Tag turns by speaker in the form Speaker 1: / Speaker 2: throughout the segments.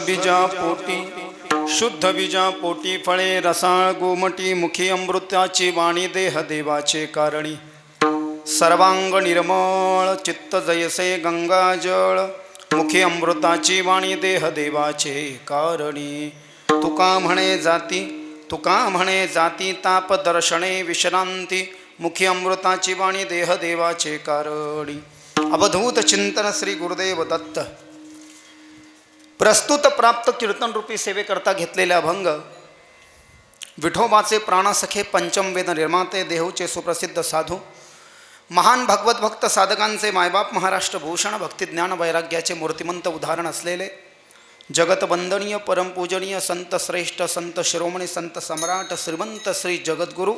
Speaker 1: बीजा पोटी शुद्ध बीजा पोटी फळे रसाळ गोमटी मुखी अमृताची वाणी देह देवाचे कारणी सर्वांग निर्मळ चित्त जयसे गंगाजळ मुखी अमृताची वाणी देह देवाचे कारणी तुका म्हणे जाती ताप दर्शने विश्रांती मुखी अमृताची वाणी देह देवाचे कारणी अवधूत चिंतन श्री गुरुदेव दत्त प्रस्तुत प्राप्त कीर्तन रूपी सेवेकरता घेतलेला अभंग विठोबाचे प्राणसखे पंचमवेद निर्माते देहूचे सुप्रसिद्ध साधू महान भगवत भक्त साधकांचे मायबाप महाराष्ट्र भूषण भक्तिज्ञान वैराग्याचे मूर्तिमंत उदाहरण असलेले जगतवंदनीय परमपूजनीय संत श्रेष्ठ संत शिरोमणी संत सम्राट श्रीमंत श्री जगद्गुरू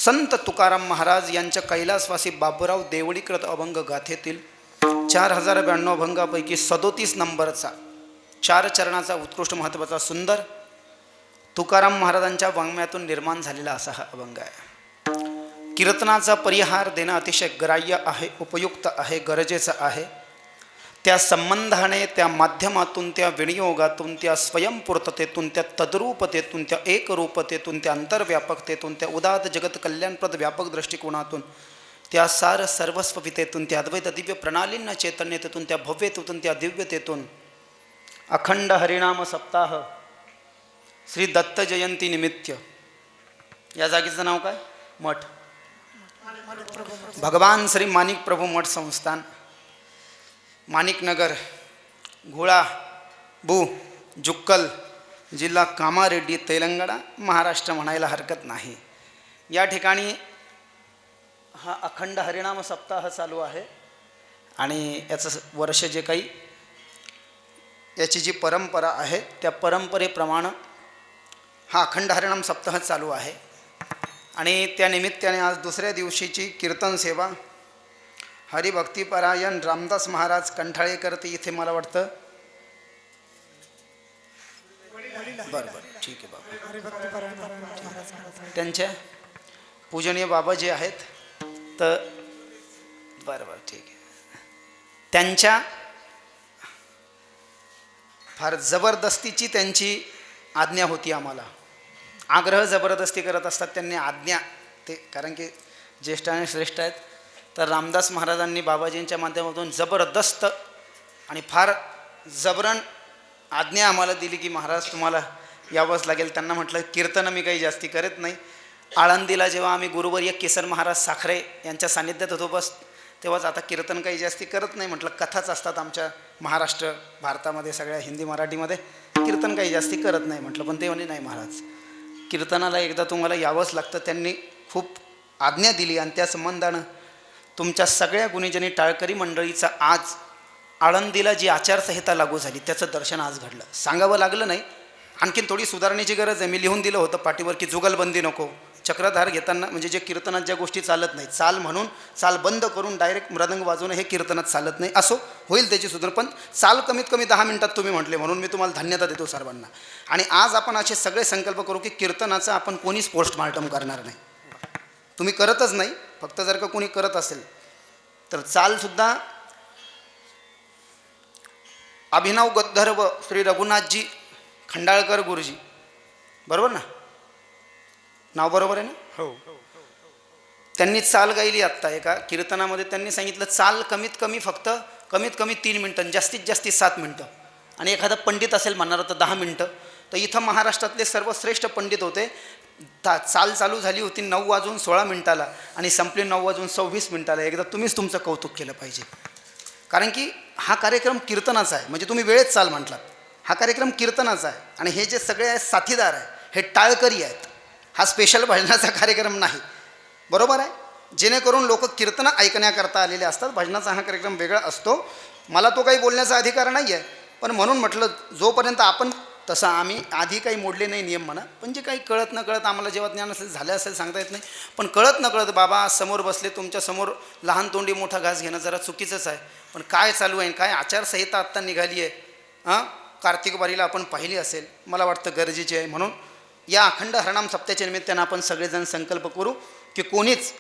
Speaker 1: संत तुकाराम महाराज यांच्या कैलासवासी बाबूराव देवळीकृत अभंग गाथेतील 4092 अभंगापैकी 37 नंबरचा 4 चरणाचा उत्कृष्ट महत्त्वाचा सुंदर तुकाराम महाराजांच्या वाङ्मयातून निर्माण झालेला असा हा अभंग आहे. कीर्तनाचा परिहार देणं अतिशय ग्राह्य आहे, उपयुक्त आहे, गरजेचं आहे. त्या संबंधाने, त्या माध्यमातून, त्या विनियोगातून, त्या स्वयंपूर्ततेतून, त्या तद्रूपतेतून, त्या एकरूपतेतून, त्या अंतर्व्यापकतेतून, त्या उदात जगत कल्याणप्रद व्यापक दृष्टिकोनातून, त्या सार सर्वस्ववितेतून, त्या अद्वैत दिव्य प्रणालींना चैतन्यतेतून, त्या भव्यतेतून, त्या दिव्यतेतून अखंड हरिनाम सप्ताह श्री दत्त जयंती निमित्त या जागेचं नाव काय? मठ. भगवान श्री माणिक प्रभू मठ संस्थान, माणिकनगर, घोळा बू, जुक्कल, जिल्हा कामारेड्डी, तेलंगणा, महाराष्ट्र म्हणायला हरकत नाही. या ठिकाणी हा अखंड हरिनाम सप्ताह चालू आहे आणि याचं वर्ष जे काही याची जी परंपरा आहे त्या परंपरेप्रमाणे हा अखंड हरिनाम सप्ताह चालू आहे. आणि त्या निमित्ताने आज दुसऱ्या दिवशीची कीर्तन सेवा हरिभक्तिपरायण रामदास महाराज कंठाळेकरती इथे मला वाटतं बरं ठीक आहे बाबा, त्यांच्या पूजनीय बाबा जे आहेत तर बरं ठीक आहे. त्यांच्या फार जबरदस्तीची त्यांची आज्ञा होती. आम्हाला आग्रह जबरदस्ती करत असतात त्यांनी आज्ञा ते, कारण की ज्येष्ठ आणि श्रेष्ठ आहेत. तर रामदास महाराजांनी बाबाजींच्या माध्यमातून जबरदस्त आणि फार जबरन आज्ञा आम्हाला दिली की महाराज तुम्हाला यावंच लागेल. त्यांना म्हटलं कीर्तन मी काही जास्ती करत नाही. आळंदीला जेव्हा आम्ही गुरुवर्य केसर महाराज साखरे यांच्या सान्निध्यात होतो बस तेव्हाच, आता कीर्तन काही जास्ती करत नाही. म्हटलं कथाच असतात आमच्या महाराष्ट्र भारतामध्ये सगळ्या हिंदी मराठीमध्ये, कीर्तन काही जास्ती करत नाही म्हटलं. पण ते म्हणे नाही महाराज कीर्तनाला एकदा तुम्हाला यावंच लागतं. त्यांनी खूप आज्ञा दिली आणि त्या संबंधानं तुमच्या सगळ्या गुणीजनी टाळकरी मंडळीचा आज आळंदीला जी आचारसंहिता लागू झाली त्याचं दर्शन आज घडलं. सांगावं लागलं नाही, आणखीन थोडी सुधारणेची गरज आहे. मी लिहून दिलं होतं पाठीवर की जुगलबंदी नको, चक्रधार घेताना म्हणजे जे कीर्तनात ज्या गोष्टी चालत नाही, चाल म्हणून चाल बंद करून डायरेक्ट मृदंग वाजवणं हे कीर्तनात चालत नाही. असो होईल त्याची सुधारणा, पण चाल कमीत कमी 10 मिनिटात तुम्ही म्हटले म्हणून मी तुम्हाला धन्यता देतो सर्वांना. आणि आज आपण असे सगळे संकल्प करू की कीर्तनाचं आपण कोणीच पोस्टमार्टम करणार नाही. तुम्ही करतच नाही, फक्त जर का कोणी करत असेल तर चालसुद्धा अभिनव गंधर्व श्री रघुनाथजी खंडाळकर गुरुजी, बरोबर ना? नाव बरोबर आहे ना? हो. त्यांनी चाल गायली आत्ता एका कीर्तनामध्ये. त्यांनी सांगितलं चाल कमीत कमी 3 मिनटं, जास्तीत जास्त 7 मिनटं. आणि एखादा पंडित असेल म्हणणार तर 10 मिनटं. तर इथं महाराष्ट्रातले सर्वश्रेष्ठ पंडित होते. चाल चालू झाली होती 9:16 आणि संपली 9:26. एकदा तुम्हीच तुमचं कौतुक केलं पाहिजे, कारण की हा कार्यक्रम कीर्तनाचा आहे. म्हणजे तुम्ही वेळेत चाल म्हटलात, हा कार्यक्रम कीर्तनाचा आहे. आणि हे जे सगळे साथीदार आहे हे टाळकरी आहेत. हा स्पेशल भजनाचा कार्यक्रम नाही, बरोबर आहे? जेणेकरून लोक कीर्तन ऐकण्याकरता आलेले असतात. भजनाचा हा कार्यक्रम वेगळा असतो. मला तो काही बोलण्याचा अधिकार नाही आहे, पण म्हणून म्हटलं जोपर्यंत आपण तसं आम्ही आधी काही मोडले नाही नियम म्हणा, पण जे काही कळत न कळत आम्हाला जेव्हा ज्ञान असेल झालं असेल सांगता येत नाही, पण कळत न कळत बाबा समोर बसले तुमच्यासमोर लहान तोंडी मोठा घास घेणं जरा चुकीचंच आहे. पण काय चालू आहे, काय आचारसंहिता आत्ता निघाली आहे, कार्तिक वारीला आपण पाहिली असेल, मला वाटतं गरजेची आहे. म्हणून या अखंड हरिनाम सप्त्याच्या निमित्तानं आपण सगळेजण संकल्प करू की कोणीच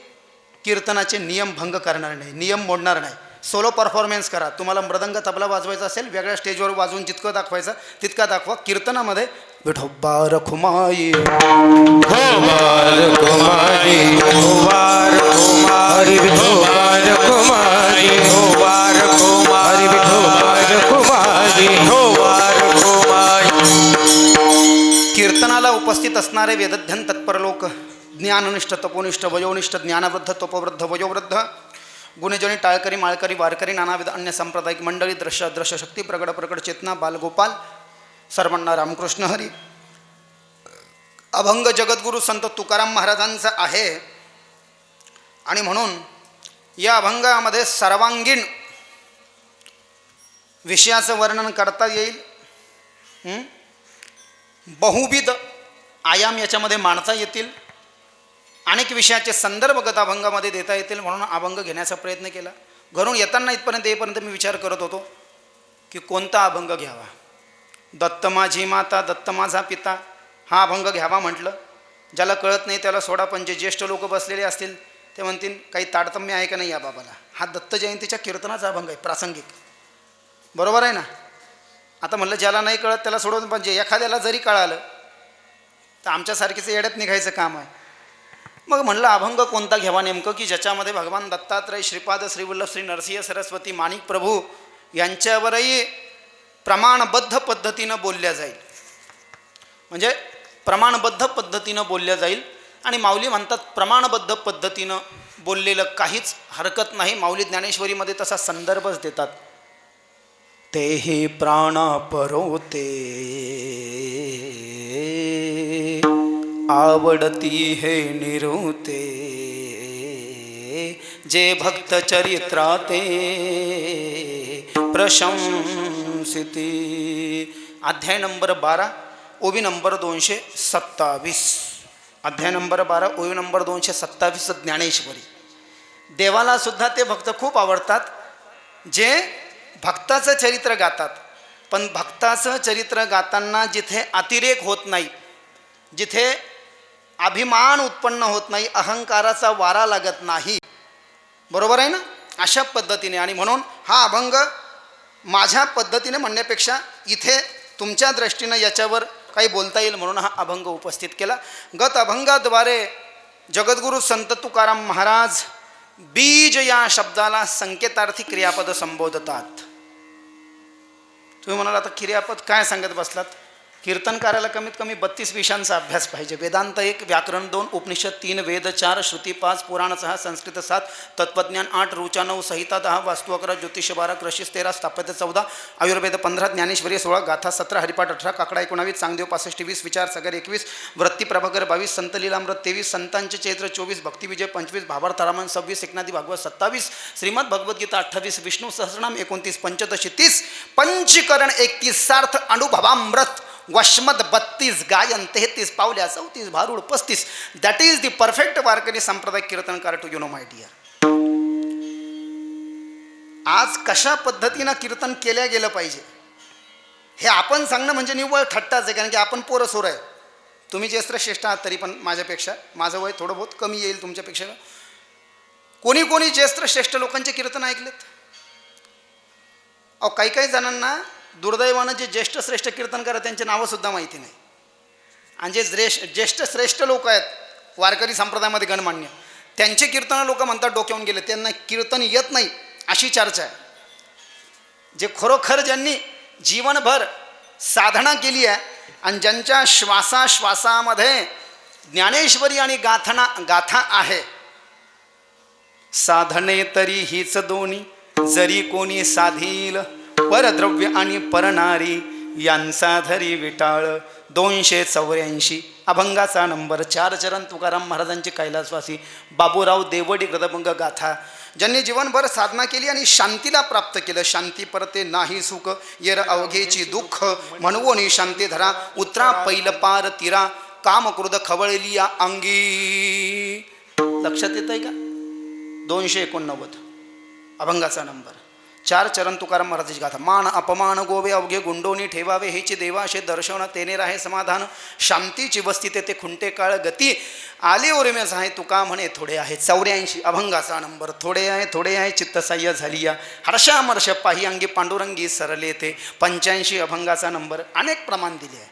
Speaker 1: कीर्तनाचे नियम भंग करणार नाही, नियम मोडणार नाही. सोलो परफॉर्मन्स करा. तुम्हाला मृदंग तबला वाजवायचा असेल वेगळ्या स्टेजवर वाजवून जितकं दाखवायचं तितका दाखवा. कीर्तनामध्ये विठोबा रखुमाई
Speaker 2: विठोबा रखुमाई विठोबा रखुमाई विठोबा रखुमाई विठोबा रखुमाई विठोबा रखुमाई विठोबा रखुमाई.
Speaker 1: कीर्तनाला उपस्थित असणारे वेदध्यन तत्पर लोक, ज्ञाननिष्ठ तपोनिष्ठ वयोनिष्ठ, ज्ञानवृद्ध तपोवृद्ध वयोवृद्ध, गुणजनी टाळकरी माळकरी वारकरी, नानाविध अन्य सांप्रदायिक मंडळी, दृश्य अदृश्य शक्ती, प्रगड प्रकट चेतना, बालगोपाल, सर्वांना रामकृष्ण हरी. अभंग जगद्गुरू संत तुकाराम महाराजांचा आहे आणि म्हणून या अभंगामध्ये सर्वांगीण विषयाचं वर्णन करता येईल. बहुविध आयाम याच्यामध्ये मांडता येतील. अनेक विषयाचे संदर्भगत अभंगामध्ये देता येतील. म्हणून अभंग घेण्याचा प्रयत्न केला. घरून येताना इथपर्यंत येईपर्यंत मी विचार करत होतो की कोणता अभंग घ्यावा. दत्त माझी माता दत्त माझा पिता हा अभंग घ्यावा म्हटलं. ज्याला कळत नाही त्याला सोडा, पण जे ज्येष्ठ लोक बसलेले असतील ते म्हणतील काही तारतम्य आहे का नाही या बाबाला. हा दत्त जयंतीच्या कीर्तनाचा अभंग आहे, प्रासंगिक. बरोबर आहे ना. आता म्हटलं ज्याला नाही कळत त्याला सोडून, पण जे एखाद्याला जरी कळालं तर आमच्यासारखीचं येड्यात निघायचं काम आहे. मग म्हणलं अभंग कोणता घ्यावा नेमकं की ज्याच्यामध्ये भगवान दत्तात्रय, श्रीपाद, श्रीवल्लभ, श्री नरसिंह सरस्वती, माणिक प्रभू यांच्यावरही प्रमाणबद्ध पद्धतीनं बोलल्या जाईल. म्हणजे प्रमाणबद्ध पद्धतीनं बोलल्या जाईल. आणि माऊली म्हणतात प्रमाणबद्ध पद्धतीनं बोललेलं काहीच हरकत नाही. माऊली ज्ञानेश्वरीमध्ये तसा संदर्भच देतात. तेही प्राण परोते आवडती हे निरुते जे भक्त चरित्राते प्रशंसिती. अध्याय नंबर 12 ओवी नंबर 227. अध्याय नंबर 12 ओवी नंबर 227 ज्ञानेश्वरी. देवाला सुद्धा ते भक्त खूप आवडतात जे भक्ताचं चरित्र गातात. पण भक्ताचं चरित्र गाताना जिथे अतिरेक होत नाही, जिथे अभिमान उत्पन्न होत नाही, अहंकाराचा वारा लागत नाही, बरोबर आहे ना, अशा पद्धतीने. आणि म्हणून हा अभंग माझ्या पद्धतीने म्हणण्यापेक्षा इथे तुमच्या दृष्टीनं याच्यावर काही बोलता येईल म्हणून हा अभंग उपस्थित केला. गत अभंगाद्वारे जगद्गुरू संत तुकाराम महाराज बीज या शब्दाला संकेतार्थी क्रियापद संबोधतात. तुम्ही म्हणाल आता क्रियापद काय सांगत बसलात. कीर्तनकाराला कमीत कमी 32 विषयांचा अभ्यास पाहिजे. वेदांत 1, व्याकरण 2, उपनिषद 3, वेद 4, श्रुती 5, पुराण 6, संस्कृत 7, तत्वज्ञान 8, ऋचा 9, संहिता 10, वास्तु 11, ज्योतिष 12, कृषिस 13, स्थापत्य 14, आयुर्वेद 15, ज्ञानेश्वरी 16, गाथा 17, हरिपाठ 18, काकडा 19, चांगदेव 65, 20, विचार सागर 21, वृत्ती प्रभाकर 22, संत लीलामृत 23, संतांचे चैत्र 24, भक्तिविजय 25, भावार्थ रामायण 26, एकनाथी भागवत 27, श्रीमद भगवद्गीता 28, विष्णू सहस्रनाम 29, पंचदशी 30, पंचीकरण 31, सार्थ अनुभवामृत वशमत 32, गायन 33, पावल्या 34, भारूड 35. That is the perfect Warkari सांप्रदायिक कीर्तनकार to you know my dear. आज कशा पद्धतीनं कीर्तन केल्या गेलं पाहिजे हे आपण सांगणं म्हणजे निव्वळ थट्टाच आहे. कारण की आपण पोरं सोर आहे. तुम्ही ज्येष्ठ श्रेष्ठ आहात तरी पण माझ्यापेक्षा माझं वय थोडं बहुत कमी येईल तुमच्यापेक्षा. कोणी कोणी ज्येष्ठ श्रेष्ठ लोकांचे कीर्तन ऐकलेत. अहो काही काही जणांना दुर्दैवानं जे ज्येष्ठ श्रेष्ठ कीर्तनकार त्यांचे नावंसुद्धा माहिती नाही. आणि जे ज्येष्ठ श्रेष्ठ लोक आहेत वारकरी संप्रदायामध्ये गणमान्य, त्यांचे कीर्तन लोक म्हणतात डोक्यावून गेले, त्यांना कीर्तन येत नाही अशी चर्चा आहे. जे खरोखर ज्यांनी जीवनभर साधना केली आहे आणि ज्यांच्या श्वासाश्वासामध्ये ज्ञानेश्वरी आणि गाथा आहे. साधने तरी हीच दोन्ही जरी कोणी साधील, परद्रव्य आणि परनारी यांचा धरी विटाळ. 284 अभंगाचा नंबर 4. चरण तुकाराम महाराजांचे कैलासवासी बाबूराव देवडी ग्रदभंग गाथा. ज्यांनी जीवनभर साधना केली आणि शांतीला प्राप्त केलं. शांती परते नाही सुख येर अवघेची दुःख, म्हणवोनी शांती धरा उतरा पैल पार तिरा, काम क्रोध खवळली या अंगी. लक्षात येत आहे का. 289 अभंगाचा नंबर. 4 चरण तुकाराम महाराजाची गाथा. मान अपमान गोवे अवघे गुंडोनी ठेवावे हेची देवाशे दर्शन तेने राहे समाधान शांतीची वस्ती ते खुंटे काळ गती आले ओरेमेस आहे तुका म्हणे थोडे आहे. 84 अभंगाचा नंबर. थोडे आहे चित्तसाह्य झाली या हर्षामर्ष पाही अंगी पांडुरंगी सरले ते 85 अभंगाचा नंबर. अनेक प्रमाण दिले आहे.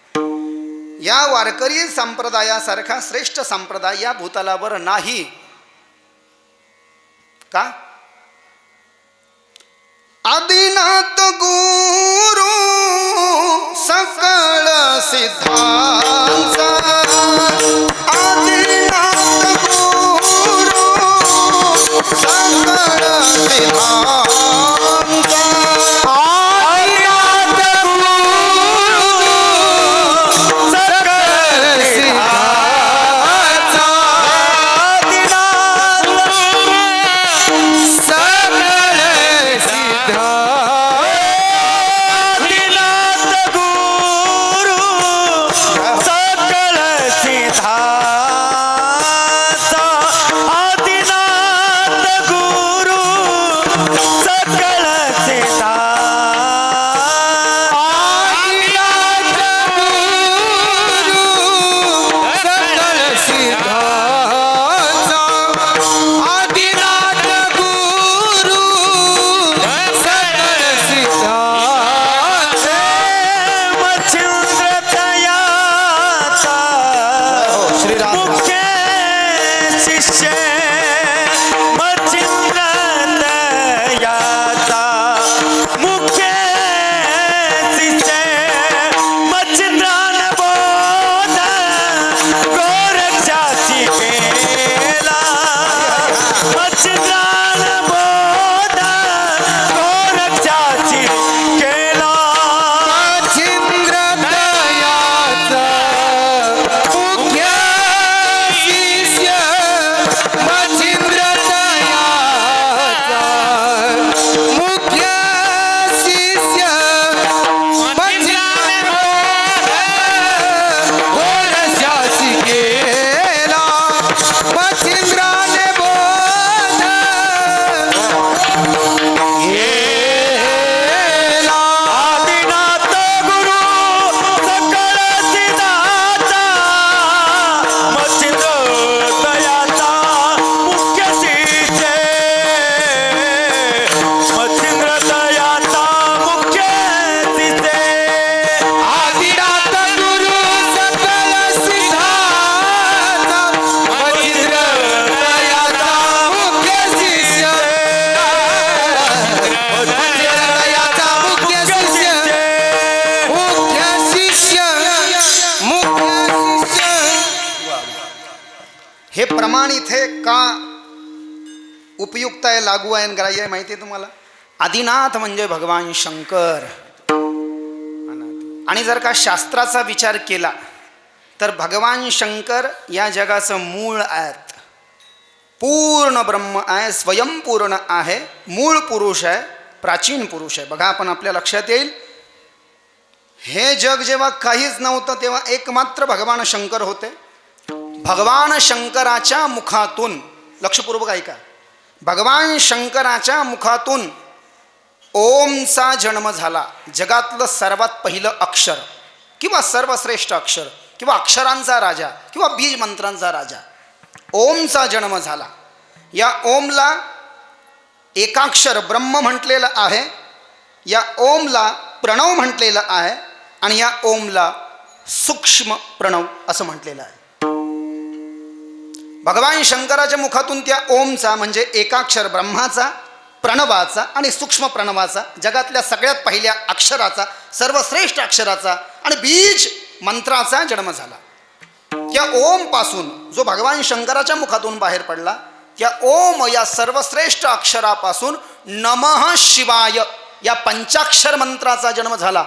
Speaker 1: या वारकरी संप्रदायासारखा श्रेष्ठ संप्रदाय या भूतलावर नाही. का? आदिनाथ गुरु सकळ सिद्धांचा आदिनाथ गुरु सकळ सिद्धांचा हे प्रमाण इथे का उपयुक्त आहे, लागू आहे आणि ग्राह्य आहे माहिती आहे तुम्हाला? आदिनाथ म्हणजे भगवान शंकर. आणि जर का शास्त्राचा विचार केला तर भगवान शंकर या जगाचं मूळ आहेत. पूर्ण ब्रह्म आहे, स्वयंपूर्ण आहे, मूळ पुरुष आहे, प्राचीन पुरुष आहे. बघा आपण आपल्या लक्षात येईल, हे जग जेव्हा काहीच नव्हतं तेव्हा एकमात्र भगवान शंकर होते. भगवान शंकराच्या मुखातून, लक्षपूर्वक ऐका, भगवान शंकराच्या मुखातून ओमचा जन्म झाला. जगातलं सर्वात पहिलं अक्षर किंवा सर्वश्रेष्ठ अक्षर किंवा अक्षरांचा राजा किंवा बीज मंत्रांचा राजा, ओमचा जन्म झाला. या ओमला एकाक्षर ब्रह्म म्हटलेलं आहे, या ओमला प्रणव म्हटलेलं आहे आणि या ओमला सूक्ष्म प्रणव असं म्हटलेलं आहे. भगवान शंकराच्या मुखातून त्या ओमचा म्हणजे एकाक्षर ब्रह्माचा, प्रणवाचा आणि सूक्ष्म प्रणवाचा, जगातल्या सगळ्यात पहिल्या अक्षराचा, सर्वश्रेष्ठ अक्षराचा आणि बीज मंत्राचा जन्म झाला. त्या ओम पासून जो भगवान शंकराच्या मुखातून बाहेर पडला, त्या ओम या सर्वश्रेष्ठ अक्षरापासून नमः शिवाय या पंचाक्षर मंत्राचा जन्म झाला.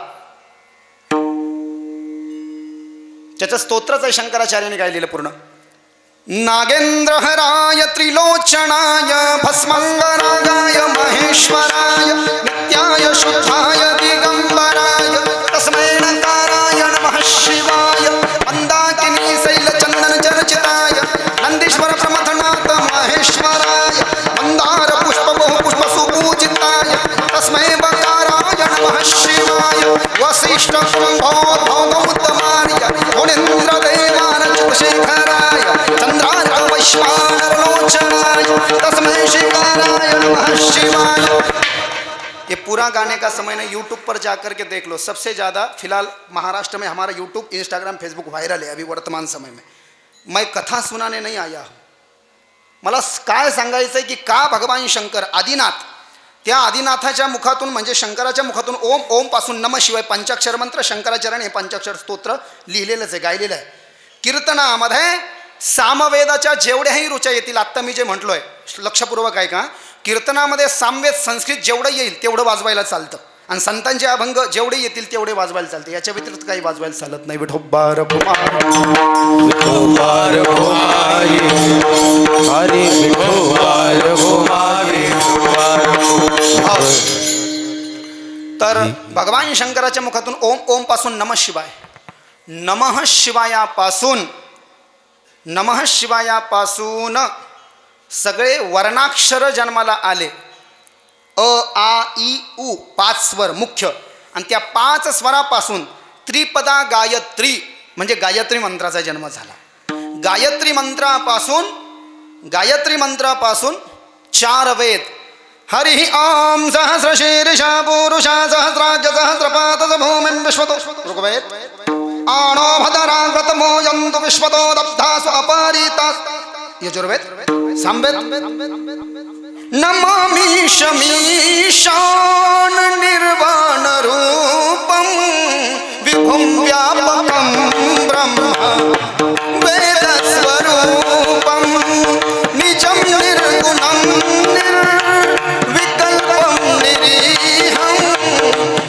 Speaker 1: त्याचं स्तोत्रच आहे शंकराचार्याने गायलेलं पूर्ण. नागेंद्रहराय त्रिलोचनाय भस्मंगरागाय महेश्वराय नित्याय शुद्धाय दिगंबराय तस्मै नकाराय नमः शिवाय मंदाकिनी शैलचंदन चर्चिताय नंदीश्वर प्रमथनाथ महेश्वराय मंदार पुष्प बहु पुष्प सुपूजिताय तस्मै गौतमाय गुणेन्द्रदेवानचतुशेखराय चंद्राय वैश्वानरलोचनाय तस्मै श्रीकाराय नमः शिवाय। ये पूरा गाने का समय ना यूट्यूब पर जाकर के देख लो, सबसे ज़्यादा फिलहाल महाराष्ट्र में हमारा यूट्यूब, इंस्टाग्राम, फेसबुक वायरल है अभी वर्तमान समय में। मैं कथा सुनाने नहीं आया हूँ, मला काय सांगायचं आहे की का भगवान शंकर आदिनाथ, त्या आदिनाथाच्या मुखातून म्हणजे शंकराच्या मुखातून ओम, ओम पासून नम शिवाय पंचाक्षर मंत्र, शंकराचरण हे पंचाक्षर स्तोत्र लिहिलेलंच आहे, गायलेलं आहे। कीर्तनामध्ये सामवेदाच्या जेवढ्याही रुचा येतील, आत्ता मी जे म्हटलोय लक्षपूर्वक आहे का, कीर्तनामध्ये सामवेद संस्कृत जेवढं येईल तेवढं वाजवायला चालतं, आणि संतांचे अभंग जेवढे येतील तेवढे वाजवायला चालते, याच्या व्यतिरिक्त काही वाजवायला चालत नाही। विठोबार
Speaker 2: विठोबार घुमाई हरी विठोबार घुमाई।
Speaker 1: तर भगवान शंकराच्या मुखातून ओम, ओम पासून नमः शिवाय, नमः शिवायापासून सगळे वर्णाक्षर जन्माला आले। अ आ इ उ 5 स्वर मुख्य, आणि त्या 5 स्वरापासून त्रिपदा गायत्री म्हणजे गायत्री मंत्राचा जन्म झाला। गायत्री मंत्रापासून 4 वेद, हरि ओम सहस्रशीर्षा पुरुषा सहस्राज सहस्रपात भूमिं विश्वतो ऋग्वेद, आणो भद्राग्रतमो यन्तु विश्वतो दब्धासु अपरितास् यजुर्वेद, सामवेद, नमामि शमीशान निर्वाण रूपं विभुं व्यापकं ब्रह्म वेदस्वरूपं निजं निर्गुणं निर्विकल्पं निरीहं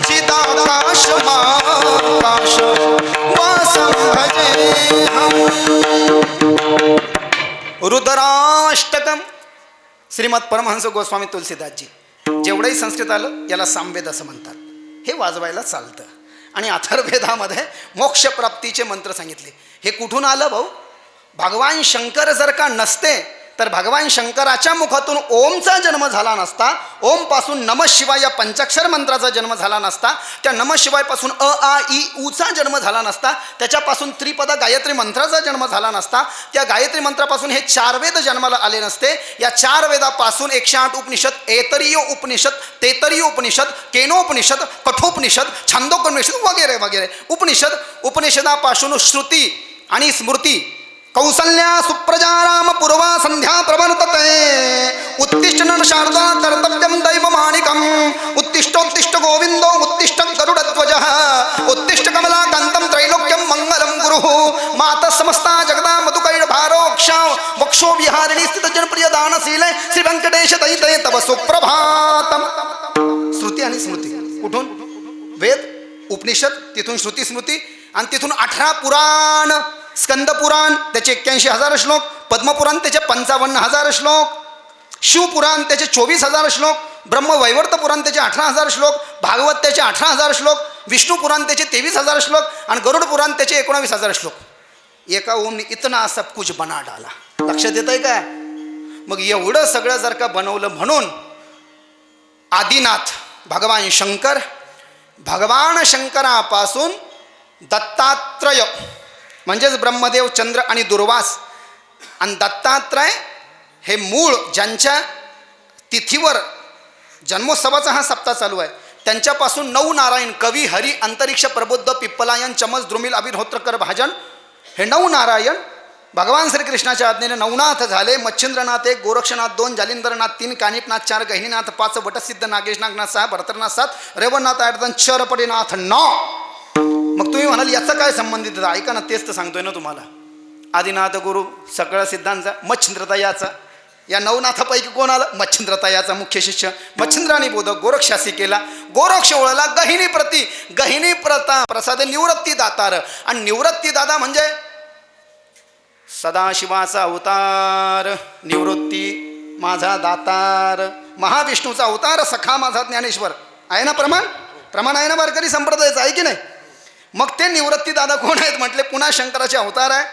Speaker 1: चिदाकाशमाकाशवासं भजेऽहम्। रुद्राष्टकम श्रीमद परमहंस गोस्वामी तुलसीदासजी, जेवढंही संस्कृत आलं याला सामवेद असं म्हणतात, हे वाजवायला चालतं। आणि अथर्ववेदामध्ये मोक्षप्राप्तीचे मंत्र सांगितले। हे कुठून आलं भाऊ? भगवान शंकर जर का नसते तर भगवान शंकराच्या मुखातून ओमचा जन्म झाला नसता, ओम पासून नमः शिवाय या पंचाक्षर मंत्राचा जन्म झाला नसता, त्या नमः शिवाय पासून अ आ इ उचा जन्म झाला नसता, त्याच्यापासून त्रिपदा गायत्री मंत्राचा जन्म झाला नसता, त्या गायत्री मंत्रापासून हे 4 वेद जन्माला आले नसते। या 4 वेदापासून 108 उपनिषद, ऐतरीय उपनिषद, तेतरीय उपनिषद, केनोपनिषद, कठोपनिषद, छांदोपनिषद वगैरे वगैरे उपनिषदापासून श्रुती आणि स्मृती, कौसल्या सुप्रजा राम पूर्वा संध्या प्रवर्तते, उत्तिष्ठ नर शारदा कर्तव्यं दैवमानिकम्, उत्तिष्ठोत्तिष्ठ गोविंदो उत्तिष्ठ गरुडध्वजः, उत्तिष्ठ कमलाकान्तं त्रैलोक्यं मंगलं गुरुः, मातः समस्ता जगदा मधुकैर भारोक्षा वक्षो विहारिणी स्थित जनप्रिय दानशीले श्री वेंकटेश दैते तव सुप्रभातम। श्रुती आणि स्मृती कुठून? वेद, उपनिषद, तिथून श्रुती स्मृती, आणि तिथून 18 पुराण, स्कंद पुराण त्याचे 81,000 श्लोक, पद्मपुराण त्याचे 55,000 श्लोक, शिवपुराण त्याचे 24,000 श्लोक, ब्रह्मवैवर्त पुराण त्याचे 18,000 श्लोक, भागवत त्याचे 18,000 श्लोक, विष्णू पुराण त्याचे 23,000 श्लोक, आणि गरुड पुराण त्याचे 19,000 श्लोक। एका ओमने इतना सब कुछ बना डाला। लक्षात येत आहे काय? मग एवढं सगळं जर का बनवलं म्हणून आदिनाथ भगवान शंकर, भगवान शंकरापासून दत्तात्रय म्हणजेच ब्रह्मदेव, चंद्र आणि दुर्वास, आणि दत्तात्रय हे मूळ ज्यांच्या तिथीवर जन्मोत्सवाचा हा सप्ताह चालू आहे, त्यांच्यापासून 9 नारायण, कवी, हरी, अंतरिक्ष, प्रबुद्ध, पिप्पलायन, चमस, द्रुमिल, अभिहोत्रकर, भाजन, हे 9 नारायण भगवान श्रीकृष्णाच्या आज्ञेने नवनाथ झाले। मच्छिंद्रनाथ 1, गोरक्षनाथ 2, जालिंदरनाथ 3, कानिपनाथ 4, गहिनीनाथ 5, वटसिद्ध नागेश नागनाथ 6, भरतरनाथ 7, रेवणनाथ 8, चरपटीनाथ 9। मग तुम्ही म्हणाल याचा काय संबंधित? ऐका ना, तेच तर सांगतोय ना तुम्हाला। आदिनाथ गुरु सकळ सिद्धांचा, मच्छिंद्रतायाचा, या नवनाथापैकी कोण आलं? मच्छिंद्रतायाचा मुख्य शिष्य। मच्छिंद्राने बोधक गोरक्षासी केला, गोरक्ष ओळला गहिनी प्रती, गहिनी प्रता प्रसाद निवृत्ती दातार, आणि निवृत्ती दादा म्हणजे सदाशिवाचा अवतार, निवृत्ती माझा दातार, महाविष्णूचा अवतार, सखा माझा ज्ञानेश्वर। आहे ना प्रमाण? प्रमाण आहे ना वारकरी संप्रदायाचं, आहे की नाही? मग ते निवृत्ती दादा कोण आहेत म्हटले? पुन्हा शंकराचे अवतार आहे,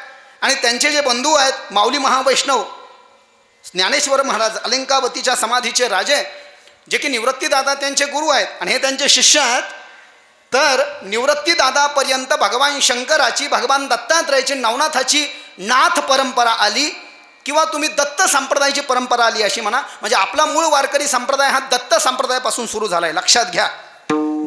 Speaker 1: आणि त्यांचे जे बंधू आहेत माऊली महावैष्णव ज्ञानेश्वर महाराज, अलंकावतीच्या समाधीचे राजे, जे की निवृत्ती दादा त्यांचे गुरु आहेत, आणि हे त्यांचे शिष्य आहेत। तर निवृत्तीदादापर्यंत भगवान शंकराची, भगवान दत्तात्रयाची, नवनाथाची नाथ परंपरा आली किंवा तुम्ही दत्त संप्रदायाची परंपरा आली अशी म्हणा. म्हणजे आपला मूळ वारकरी संप्रदाय हा दत्त संप्रदायापासून सुरू झाला आहे, लक्षात घ्या.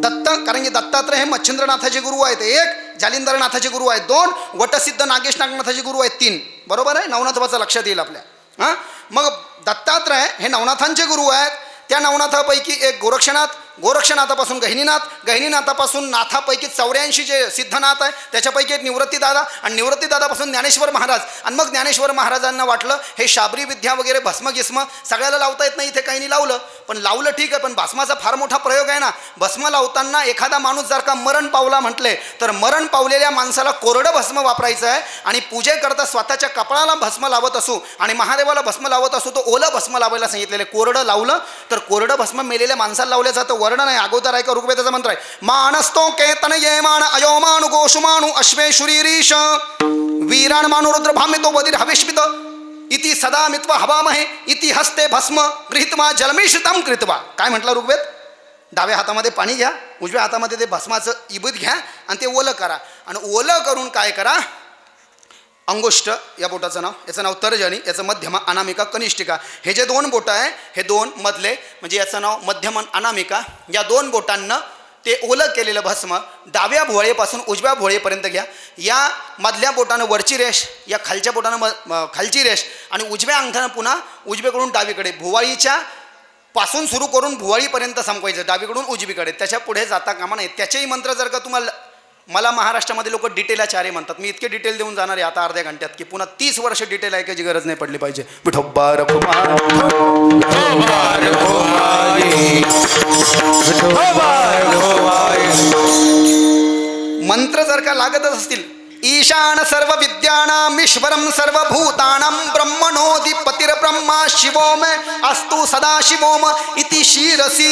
Speaker 1: दत्त, कारण की दत्तात्रय हे मच्छिंद्रनाथाचे गुरु आहेत 1, जालिंदरनाथाचे गुरु आहेत 2, वटसिद्ध नागेश नागनाथाचे गुरु आहेत 3. बरोबर आहे, नवनाथाचं लक्षात येईल आपल्या. हां, मग दत्तात्रय हे नवनाथांचे गुरु आहेत. त्या नवनाथापैकी एक गोरक्षनाथ, गोरक्षनाथापासून गहिनीनाथ, गहिनीनाथापासून नाथापैकी 84 जे सिद्धनाथ आहे त्याच्यापैकी एक निवृत्तीदादा, आणि निवृत्तीदादापासून ज्ञानेश्वर महाराज. आणि मग ज्ञानेश्वर महाराजांना वाटलं हे शाबरी विद्या वगैरे भस्म गिस्म सगळ्याला लावता येत नाही, इथे काहींनी लावलं. पण लावलं ठीक आहे, पण भस्माचा फार मोठा प्रयोग आहे ना. भस्म लावताना एखादा माणूस जर का मरण पावला म्हटले तर मरण पावलेल्या माणसाला कोरडं भस्म वापरायचं आहे. आणि पूजेकरता स्वतःच्या कपाळाला भस्म लावत असू आणि महादेवाला भस्म लावत असू तो ओलं भस्म लावायला सांगितलेलं. कोरडं लावलं तर कोरडं भस्म मेलेल्या माणसाला लावलं जातं. वर्णन आहे, अगोदर आहे का ऋग्वेदाचा मंत्र आहे. मानस्तो केतन ये मान अयो मानु गोषुमानु अश्वेशुरीरीश वीराण मानु रुद्र भामितो वदिर हविष्मित इति सदा मित्व हवामहे इति हस्ते भस्म गृहीत्वा जलमिश्रितम कृत्वा. काय म्हटलं ऋग्वेद? डाव्या हातामध्ये पाणी घ्या, उजव्या हातामध्ये ते भस्माचं इबूत घ्या आणि ते ओलं करा. आणि ओलं करून काय करा, अंगुष्ठ या बोटाचं नाव, याचं नाव तर्जनी, याचं मध्यमा, अनामिका, कनिष्ठिका. हे जे 2 बोटं आहे हे 2 मधले म्हणजे याचं नाव मध्यम अनामिका. या 2 बोटांना ते ओलं केलेलं भस्म डाव्या भोळेपासून उजव्या भोळेपर्यंत घ्या. या मधल्या बोटानं वरची रेष, या खालच्या बोटानं खालची रेष, आणि उजव्या अंगठ्यानं पुन्हा उजवीकडून डावीकडे, भुवाळीच्या पासून सुरू करून भुवाळीपर्यंत संपवायचं, डावीकडून उजवीकडे. त्याच्या पुढे जाता कामा नये. त्याचेही मंत्र जर का तुम्हाला, मला महाराष्ट्रामध्ये लोक डिटेलाचार्य म्हणतात, मी इतके डिटेल देऊन जाणार आहे आता अर्ध्या घंट्यात की पुन्हा 30 वर्ष डिटेल ऐकायची गरज नाही पडली पाहिजे. विठोबा रखुमाई, मंत्र जर का लागतच असतील, ईशान सर्व विद्यानाम ईश्वरम सर्वभूतानां ब्रह्मणोऽधिपतिर् ब्रह्मा शिवोम अस्तु सदा शिवोम इति शिरसी.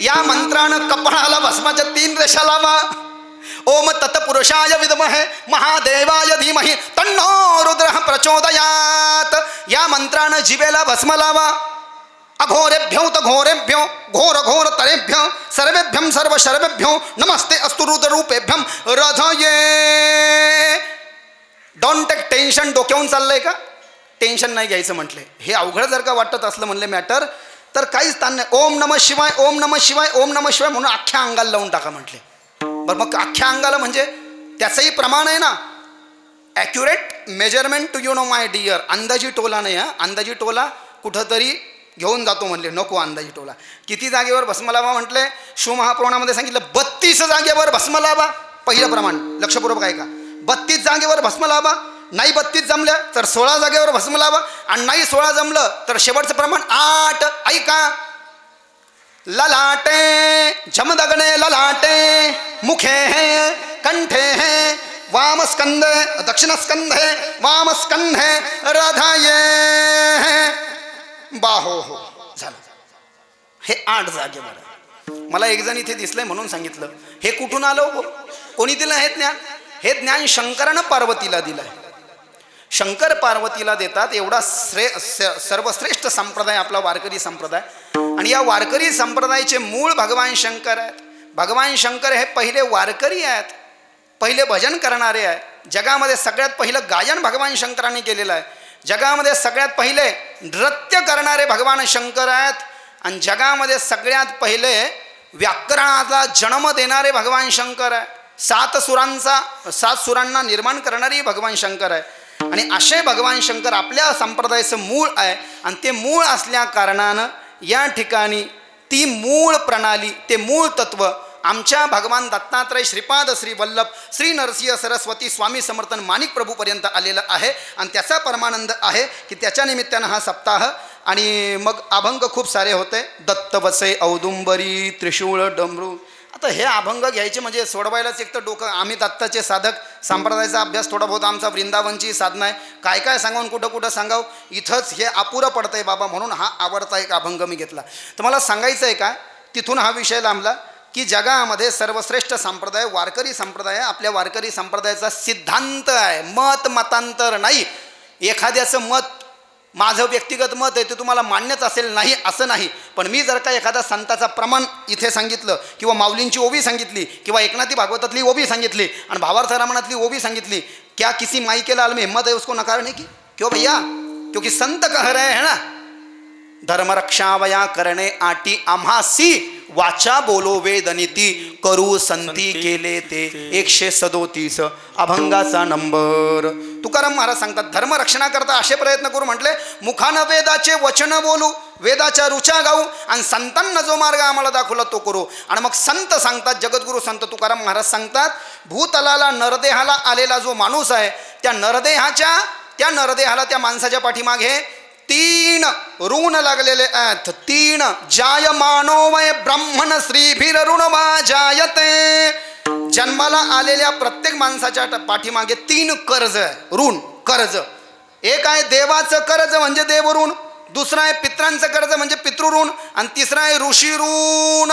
Speaker 1: या मंत्रानं कपाळाला भस्माच्या 3 रेषा लावा. ओम तत्पुरुषाय विद्महे महादेवाय धीमहि तन्नो रुद्रः प्रचोदयात. या मंत्रानं जिभेला भस्म लावा. अघोरेभ्यो त घोरेभ्यो घोर घोर तरेभ्यो सर्वेभ्यं सर्व शर्वेभ्यो नमस्ते अस्तु रुद्ररूपेभ्यं रथये. Don't take tension. डोक्यावरून चाललंय का? टेन्शन नाही घ्यायचं म्हटले. हे अवघड जर का वाटत असलं म्हणले मॅटर तर काहीच ताण नाही. ओम नमः शिवाय, ओम नमः शिवाय, ओम नमः शिवाय म्हणून अख्ख्या अंगाला लावून टाका म्हटले. बरं, मग अख्ख्या अंगाला म्हणजे त्याचंही प्रमाण आहे ना, accurate measurement to you know my dear. अंदाजी टोला नाही. हा, अंदाजी टोला कुठंतरी घेऊन जातो म्हणले, नको अंदाजी टोला. किती जागेवर भस्म लावा म्हटले? शिवमहापुराणामध्ये सांगितलं 32 जागेवर भस्म लावा. पहिलं प्रमाण लक्षपूर्वक ऐका. 32 जागेवर भस्म लावा. नाही 32 जमल्या तर 16 जागेवर भस्म लावा. आणि नाही 16 जमलं तर शेवटचं प्रमाण 8. ऐका. ललाटे जमदग्ने ललाटे मुखे हैं कंठे हैं वाम स्कंधे दक्षिण स्कंधे वाम स्कंधे हृदये बाहो हो. झालं. हे 8 जागेवर. मला एक जण इथे दिसलंय म्हणून सांगितलं. हे कुठून आलं हो? कोणी दिलं हे ज्ञान? हे ज्ञान शंकरानं पार्वतीला दिलंय. शंकर पार्वतीला देतात. एवढा सर्वश्रेष्ठ संप्रदाय आपला वारकरी संप्रदाय. आणि या वारकरी संप्रदायाचे मूळ भगवान शंकर आहेत. भगवान शंकर हे पहिले वारकरी आहेत, पहिले भजन करणारे आहेत. जगामध्ये सगळ्यात पहिलं गायन भगवान शंकरांनी केलेलं आहे. जगामध्ये सगळ्यात पहिले नृत्य करणारे भगवान शंकर आहेत. आणि जगामध्ये सगळ्यात पहिले व्याकरणाचा जन्म देणारे भगवान शंकर आहे. 7 सुरांना निर्माण करणारी भगवान शंकर आहे. आणि असे भगवान शंकर आपल्या संप्रदायाचं मूळ आहे. आणि ते मूळ असल्या कारणानं या ठिकाणी ती मूळ प्रणाली, ते मूळ तत्व आमच्या भगवान दत्तात्रय श्रीपाद श्री वल्लभ श्री नरसिंह सरस्वती स्वामी समर्थन माणिक प्रभूपर्यंत आलेलं आहे. आणि त्याचा परमानंद आहे की त्याच्या निमित्तानं हा सप्ताह. आणि मग अभंग खूप सारे होते. दत्त बसे औदुंबरी त्रिशूळ डमरू. आता हे अभंग घ्यायचे म्हणजे सोडवायलाच एक तर डोकं. आम्ही दत्ताचे साधक, संप्रदायाचा अभ्यास थोडा बहुत आमचा वृंदावनची साधना आहे. काय काय सांगावून कुठं कुठं सांगावं, इथंच हे अपुरं पडतंय बाबा. म्हणून हा आवडता एक अभंग मी घेतला. तर मला सांगायचं आहे का, तिथून हा विषय लांबला की जगामध्ये सर्वश्रेष्ठ संप्रदाय वारकरी संप्रदाय. आपल्या वारकरी संप्रदायाचा सिद्धांत आहे, मतांतर नाही. एखाद्याचं माझं व्यक्तिगत मत आहे ते तुम्हाला मान्यच असेल नाही असं नाही, पण मी जर का एखादा संताचा प्रमाण इथे सांगितलं किंवा माऊलींची ओवी सांगितली किंवा एकनाथी भागवतातली ओवी सांगितली आणि भावार्थ रामायणातली ओवी सांगितली, क्या किसी माई के लाल में हिम्मत है उसको नकारने की? क्यों भैया? क्योंकि संत कह रहे हैं ना, धर्मरक्षावया करणे आटी आम्हासी वाचा बोलो वेदनीती करू संती केले ते 137 अभंगाचा नंबर. तुकाराम महाराज सांगतात धर्मरक्षणाकरता असे प्रयत्न करू म्हटले, मुखानं वेदाचे वचन बोलू, वेदाच्या रुचा गाऊ आणि संतांना जो मार्ग आम्हाला दाखवला तो करू. आणि मग संत सांगतात, जगद्गुरू संत तुकाराम महाराज सांगतात, भूतलाला नरदेहाला आलेला जो माणूस आहे त्या नरदेहाला त्या माणसाच्या पाठीमागे 3 ऋण लागलेले आहेत. 3 जायमानो वै ब्राह्मण श्रीभिर ऋणमा जायते. जन्माला आलेल्या प्रत्येक माणसाच्या पाठीमागे 3 कर्ज आहे, ऋण कर्ज. एक आहे देवाचं कर्ज म्हणजे देवऋण, दुसरं आहे पित्रांचं कर्ज म्हणजे पितृऋण आणि तिसरं आहे ऋषी ऋण.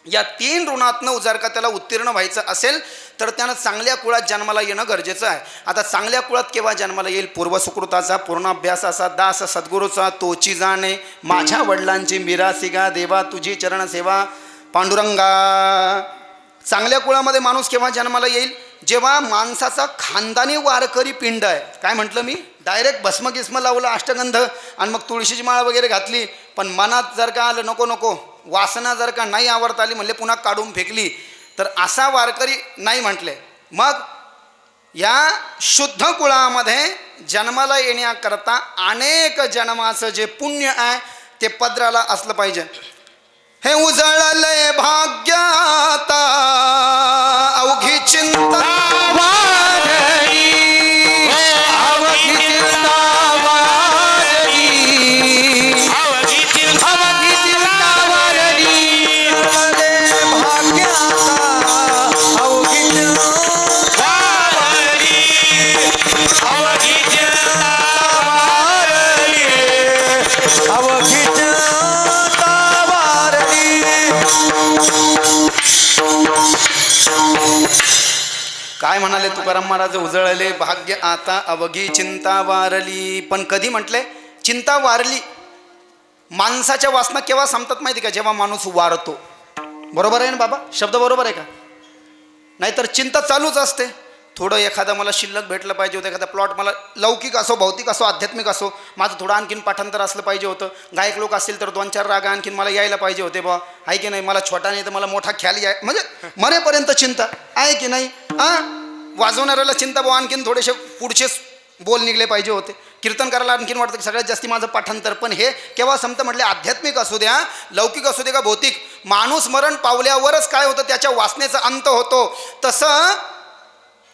Speaker 1: या 3 ऋणातनं जर का त्याला उत्तीर्ण व्हायचं असेल तर त्यानं चांगल्या कुळात जन्माला येणं गरजेचं आहे. आता चांगल्या कुळात केव्हा जन्माला येईल? पूर्वसुकृताचा, पूर्णाभ्यासाचा, दास सद्गुरूचा, तोची जाणे, माझ्या वडिलांची मिरासिगा, देवा तुझी चरणसेवा, पांडुरंगा. चांगल्या कुळामध्ये माणूस केव्हा जन्माला येईल? जेव्हा माणसाचा खानदानी वारकरी पिंड आहे. काय म्हटलं मी? डायरेक्ट भस्मगिस्म लावलं, अष्टगंध आणि मग तुळशीची माळ वगैरे घातली, पण मनात जर का आलं नको नको, वासना जर का नाही आवडता आली म्हणले पुन्हा काढून फेकली, तर असा वारकरी नाही म्हटले. मग या शुद्ध कुळामध्ये जन्माला येण्याकरता अनेक जन्माचं जे पुण्य आहे ते पदराला असलं पाहिजे. हे उजळले भाग्याता अवघी चिंता
Speaker 2: वारली, अवघी चिंता वारली, अवघी चिंता वारली. भाग्याचा अवघी चिंता वारली, अवघी चिंता वारली, अवघी चिंता वारली.
Speaker 1: काय म्हणाले तुकाराम महाराज? उजळले भाग्य आता अवघी चिंता वारली. पण कधी म्हटले चिंता वारली? माणसाच्या वासना केव्हा संपतात माहिती का? जेव्हा माणूस वारतो. बरोबर आहे ना बाबा? शब्द बरोबर आहे का? नाहीतर चिंता चालूच असते. थोडं एखादं मला शिल्लक भेटलं पाहिजे होतं, एखादा प्लॉट मला लौकिक असो, भौतिक असो, आध्यात्मिक असो, माझं थोडं आणखीन पाठांतर असलं पाहिजे होतं. गायक लोक असतील तर 2-4 राग आणखीन मला यायला पाहिजे होते बा, आहे की नाही? मला छोटा नाही तर मला मोठा ख्याल याय, म्हणजे मरेपर्यंत चिंता आहे की नाही? वाजवणाऱ्याला चिंता बा आणखीन थोडेसे पुढचे बोल निघले पाहिजे होते. कीर्तन करायला आणखीन वाटतं की सगळ्यात जास्ती माझं पाठांतर. पण हे केव्हा संपतं म्हटले? आध्यात्मिक असू द्या, लौकिक असू दे का भौतिक, माणूस मरण पावल्यावरच काय होतं? त्याच्या वासनेचा अंत होतो. तसं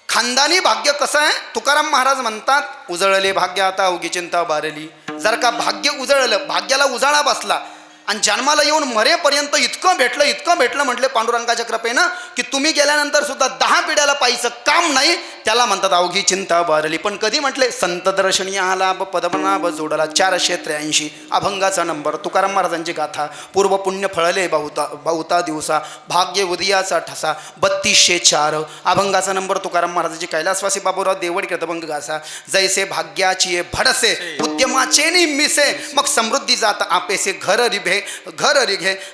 Speaker 1: खानदानी भाग्य कसं आहे? तुकाराम महाराज म्हणतात उजळले भाग्य आता अवघी चिंता बारली. जर का भाग्य उजळलं, भाग्याला उजाळा बसला आणि जन्माला येऊन मरेपर्यंत इतकं भेटलं म्हटले पांडुरंगाच्या कृपेनं की तुम्ही गेल्यानंतर सुद्धा 10 पिढ्याला पाहिचं काम नाही, त्याला म्हणतात अवघी चिंता बारली. पण कधी म्हटले? संत दर्शनी आला पद्मनाभ जोडला 483 अभंगाचा नंबर. तुकाराम महाराजांची गाथा. पूर्व पुण्य फळले बहुता दिवसा, भाग्य उदयाचा ठसा 3204 अभंगाचा नंबर. तुकाराम महाराजांची कैलासवासी बाबूराव देवडकर अभंग गासा. जैसे भाग्याची भडसे उद्यमाचे निमिसे, मग समृद्धी जात आपेसे घर रिघे.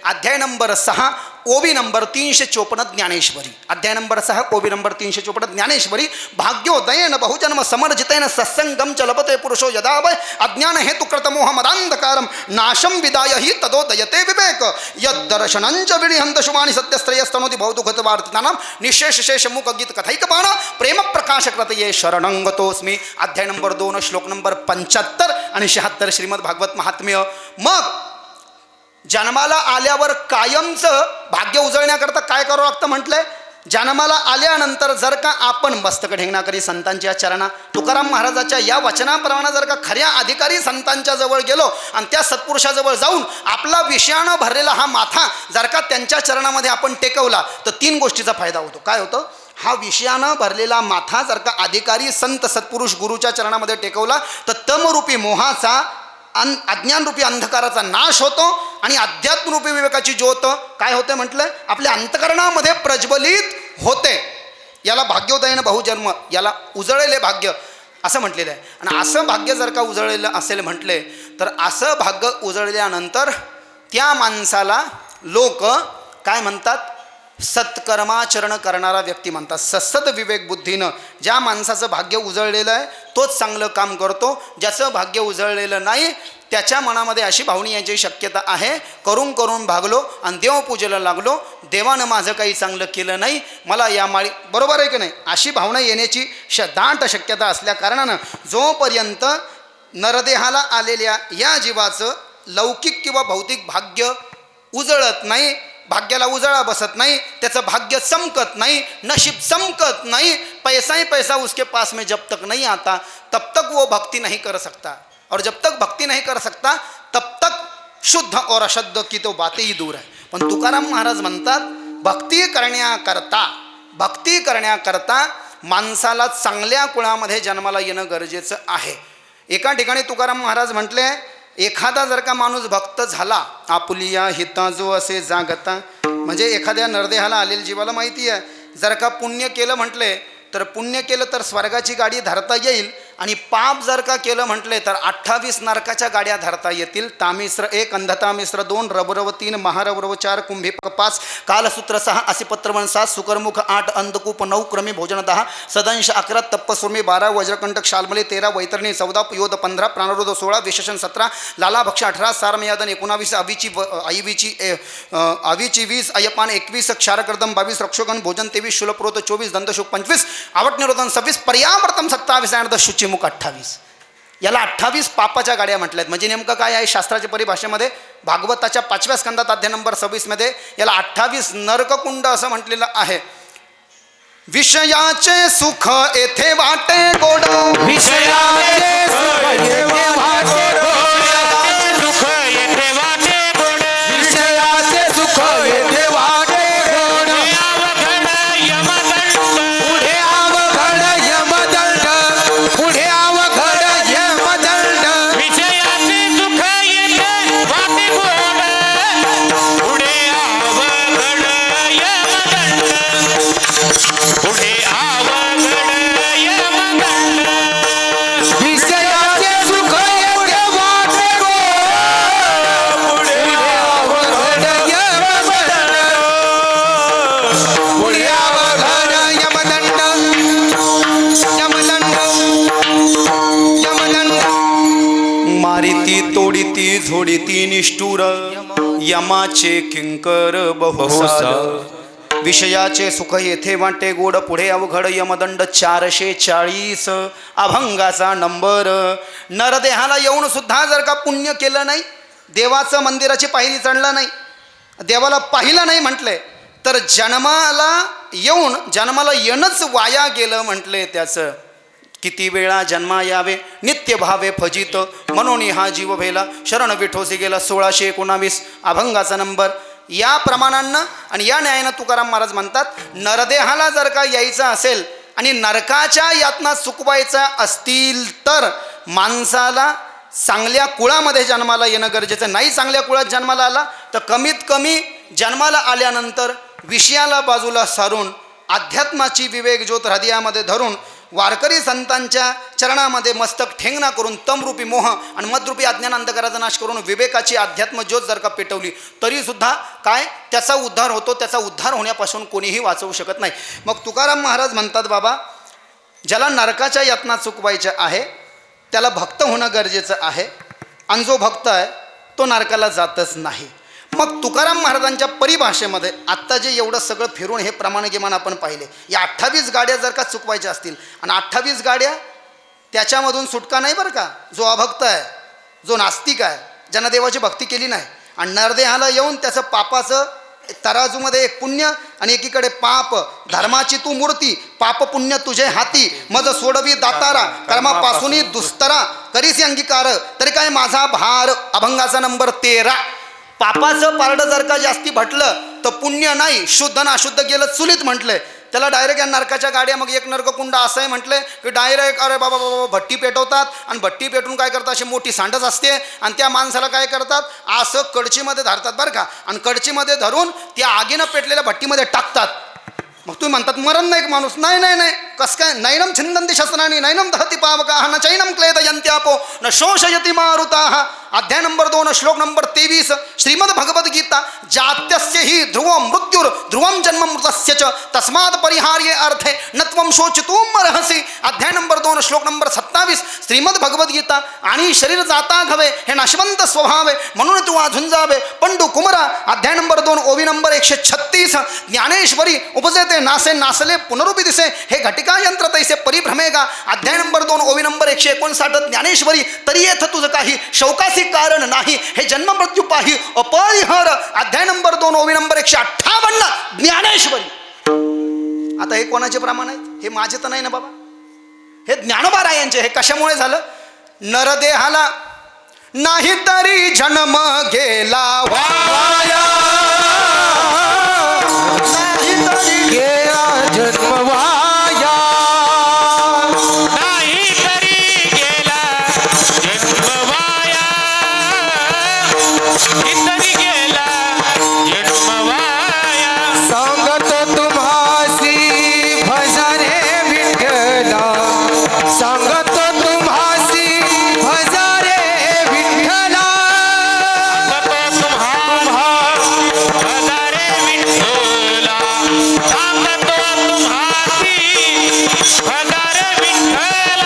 Speaker 1: अध्याय नंबर 6 ओबी नंबर 354 ज्ञानेश्वरी. अध्याय नंबर 6 ओबी नंबर 354 ज्ञानेश्वरी. भाग्योदयन बहुजन्म समर्जितेन सत्संगम च लभते पुरुषो यदा वै अज्ञान हेतु कृत मोह मदांधकारम नाशम विदाय ही तदोदयते विवेक यद्दर्शनंच विनिहंत शुभानि सत्यश्रेयस्तनोति भवदुखत वार्तितानां निशेष शेष मुख गीत कथैकबाण प्रेम प्रकाश कृतये शरणंगतोस्मी. अध्याय नंबर 2 श्लोक नंबर 75 आणि 76 श्रीमद भागवत महात्म्य. मग जन्माला आल्यावर कायमचं भाग्य उजळण्याकरता काय करावं लागतं म्हटलंय? जन्माला आल्यानंतर जर का आपण मस्तक ढेंगणा करी संतांच्या चरणा, तुकाराम महाराजाच्या या वचनाप्रमाणे जर का खऱ्या अधिकारी संतांच्या जवळ गेलो आणि त्या सत्पुरुषाजवळ जाऊन आपला विषयानं भरलेला हा माथा जर का त्यांच्या चरणामध्ये आपण टेकवला तर 3 गोष्टीचा फायदा होतो. काय होतं? हा विषयानं भरलेला माथा जर का अधिकारी संत सत्पुरुष गुरुच्या चरणामध्ये टेकवला तर तमरूपी मोहाचा, अज्ञानरूपी अंधकाराचा नाश होतो आणि अध्यात्मरूपी विवेकाची ज्योत काय होते म्हटलं? आपल्या अंतकरणामध्ये प्रज्वलित होते. याला भाग्योदयन बहुजन्म, याला उजळलेले भाग्य. असं म्हटलेलं आहे. आणि असं भाग्य जर का उजळलेलं असेल म्हटले तर असं भाग्य उजळल्यानंतर त्या माणसाला लोक काय म्हणतात, सत्कर्माचरण करणारा व्यक्ती म्हणतात. सत्सद विवेक बुद्धीनं ज्या माणसाचं भाग्य उजळलेलं आहे तोच चांगलं काम करतो. ज्याचं भाग्य उजळलेलं नाही त्याच्या मनामध्ये अशी भावनी याची शक्यता आहे, करून करून भागलो आणि देवपूजेला लागलो, देवानं माझं काही चांगलं केलं नाही, मला या माळी, बरोबर आहे की नाही, अशी भावना येण्याची दाट शक्यता असल्या कारणानं जोपर्यंत नरदेहाला आलेल्या या जीवाचं लौकिक किंवा भौतिक भाग्य उजळत नाही, भाग्याला उजळा बसत नहीं, त्याचं भाग्य चमकत नहीं, नसीब चमकत नहीं, पैसा ही पैसा उसके पास में जब तक नहीं आता तब तक वो भक्ति नहीं कर सकता, और जब तक भक्ति नहीं कर सकता तब तक शुद्ध और अशुद्ध की तो बातें ही दूर है. पण तुकाराम महाराज म्हणतात भक्ती करण्याकरता माणसाला चांगल्या कुळामध्ये जन्माला येणं गरजेचं आहे. एका ठिकाणी तुकाराम महाराज म्हटले, एखादा जर का माणूस भक्त झाला, आपुलिया हिता जो असे जागता, म्हणजे एखाद्या नरदेहाला आलेल्या जीवाला माहिती आहे जर का पुण्य केलं म्हटले तर पुण्य केलं तर स्वर्गाची गाडी धरता येईल, आणि पाप जर का केलं म्हटले तर 28 नरकाच्या गाड्या धरता येतील. तामिश्र 1, अंधता मिश्र 2, रबरव 3, महारवरव 4, कुंभीपक 5, कालसूत्र 6, असिपत्रवण 7, सुकरमुख 8, अंधकूप 9, क्रमी भोजन 10, सदंश 11, तप्पसुर्मी 12, वज्रकंटक शालमले 13, वैतरणी 14, योध 15, प्राणरोध 16, विशेषण 17, लालाभक्ष 18, सारमयादन 19, अवीची 20, अयपान 21, क्षारकर्दम 22, रक्षोगण भोजन 23, शूलप्रोत 24, दंतशुक 25, आवटनिरोधन 26, पर्यावर्तन 27 आणि शुचिमुख 28. याला 28 पापाच्या गाड्या म्हटल्यात. म्हणजे नेमकं काय आहे शास्त्राच्या परिभाषेमध्ये, भागवताच्या 5व्या स्कंदात अध्याय नंबर 26 मध्ये याला 28 नरककुंड असं म्हटलेलं आहे. विषयाचे सुख येथे वाटे गोड,
Speaker 2: विषयाचे सुख येथे वाटे गोड, सुख येथे वाटे गोड, विषयाचे सुख येथे वाटे गोड, पुढे अवघड यमदंड, पुढे अवघड यमदंड, विषयाचे सुख येथे वाटे गोड, पुढे अवघड यमदंड, पुढे अवघड यमदंड, विषयाचे सुख येथे वाटे गोड, पुढे अवघड यमदंड, पुढे अवघड यमदंड, यमदंड, यमदंड.
Speaker 1: मारिती तोडिती झोडिती निष्ठुर, यमाचे किंकर बहुसार, विषयाचे सुख येथे वाटे गोड, पुढे अवघड यमदंड 440 अभंगाचा नंबर. नरदेहाला येऊन सुद्धा जर का पुण्य केलं नाही, देवाचं मंदिराची पायरी चढला नाही, देवाला पाहिलं नाही म्हटले तर जन्माला येणंच वाया गेलं म्हटले. त्याचं किती वेळा जन्मा यावे नित्य भावे फजित, म्हणून हा जीव भेला शरण विठोसी गेला. 1619 अभंगाचा नंबर. या प्रमाणानं आणि या न्यायानं तुकाराम महाराज म्हणतात, नरदेहाला जर का यायचं असेल आणि नरकाच्या यातना चुकवायचा असतील तर माणसाला चांगल्या कुळामध्ये जन्माला येणं गरजेचं नाही. चांगल्या कुळात जन्माला आला तर कमीत कमी जन्माला आल्यानंतर विषयाला बाजूला सारून अध्यात्माची विवेक ज्योत हृदयामध्ये धरून वारकरी संतांच्या चरणामध्ये मस्तक ठेंगणा करून तमरूपी मोह आणि मदरूपी अज्ञान अंधकाराचा नाश करून विवेकाची अध्यात्म ज्योत जर का पेटवली तरीसुद्धा काय त्याचा उद्धार होतो. त्याचा उद्धार होण्यापासून कोणीही वाचवू शकत नाही. मग तुकाराम महाराज म्हणतात, बाबा ज्याला नरकाच्या यातना चुकवायच्या आहे त्याला भक्त होणं गरजेचं आहे, आणि जो भक्त आहे तो नरकाला जातच नाही. मग तुकाराम महाराजांच्या परिभाषेमध्ये आत्ता जे एवढं सगळं फिरून हे प्रमाणगिमान आपण पाहिले, या 28 गाड्या जर का चुकवायच्या असतील आणि 28 गाड्या त्याच्यामधून सुटका नाही बरं का. जो अभक्त आहे, जो नास्तिक आहे, ज्यानं देवाची भक्ती केली नाही आणि नरदेहाला येऊन त्याचं पापाचं तराजूमध्ये एक पुण्य आणि एकीकडे पाप, धर्माची तू मूर्ती, पाप पुण्य तुझे हाती, मज सोडवी दातारा, कर्मापासून दुस्तरा, करीसी अंगीकार तरी काय माझा भार. अभंगाचा नंबर 13. पापाचं पारडं जर का जास्ती भटलं तर पुण्य नाही, शुद्ध ना अशुद्ध गेलं चुलीत म्हटलंय. त्याला डायरेक्ट या नरकाच्या गाड्या, मग एक नरककुंड असं आहे म्हटलंय की डायरेक्ट अरे बाबा बाबा भट्टी पेटवतात आणि भट्टी पेटून काय करतात, अशी मोठी सांडच असते आणि त्या माणसाला काय करतात असं कडचीमध्ये धरतात बरं का, आणि कडचीमध्ये धरून त्या आगीनं पेटलेल्या भट्टीमध्ये टाकतात. मग तुम्ही म्हणतात मरण नाही का माणूस? नाही नाही नाही, कस काय? नैनम छिंदंती शस्त्रांनी नैनम दहती पावकाः न चैनम क्लेदयन्त्यापो न शोषयति मारुताः. अध्याय नंबर 2 श्लोक नंबर 23 श्रीमद भगवद्गीता. जात्यस्य हि ध्रुवं मृत्युर ध्रुवं जन्म मृतस्य च तस्मात् परिहार्ये अर्थे न त्वं शोचितुम् अर्हसि. अध्याय नंबर 2 श्लोक नंबर 27 श्रीमद भगवद्गीता. आणि शरीर जाता घवे हे नाशवंत स्वभाव आहे म्हणून तू झुंजावे पंडू कुमरा. अध्याय नंबर 2 ओवी नंबर 136 ज्ञानेश्वरी उपजेते नासे नासले पुनरुपी दिसे हे घटिका यंत्र तैसे परिभ्रमेगा. अध्याय नंबर 2 ओवी नंबर 159 ज्ञानेश्वरी तरी येथ तुझं काही शौकासी कारण नाही हे जन्म मृत्यू पाही अपरिहर. अध्याय नंबर 2 ओवी नंबर 158 ज्ञानेश्वरी. आता हे कोणाचे प्रमाण आहेत? हे माझे तर नाही ना बाबा, हे ज्ञानोबा रायांचे. हे कशामुळे झालं? नरदेहाला नाही तरी जन्म गेला वाया, नाही तरी
Speaker 2: गेला जन्म वाया,
Speaker 3: नाही तरी गेला जन्म वाया, इतरी गेला जन्म वाया.
Speaker 2: सांगतो तुम्हासी भजने विठ्ठला, सांगतो तुम्हासी भजने विठ्ठला,
Speaker 3: हजारे विठ्ठला, सांगतो तुम्हासी हजारे विठ्ठला.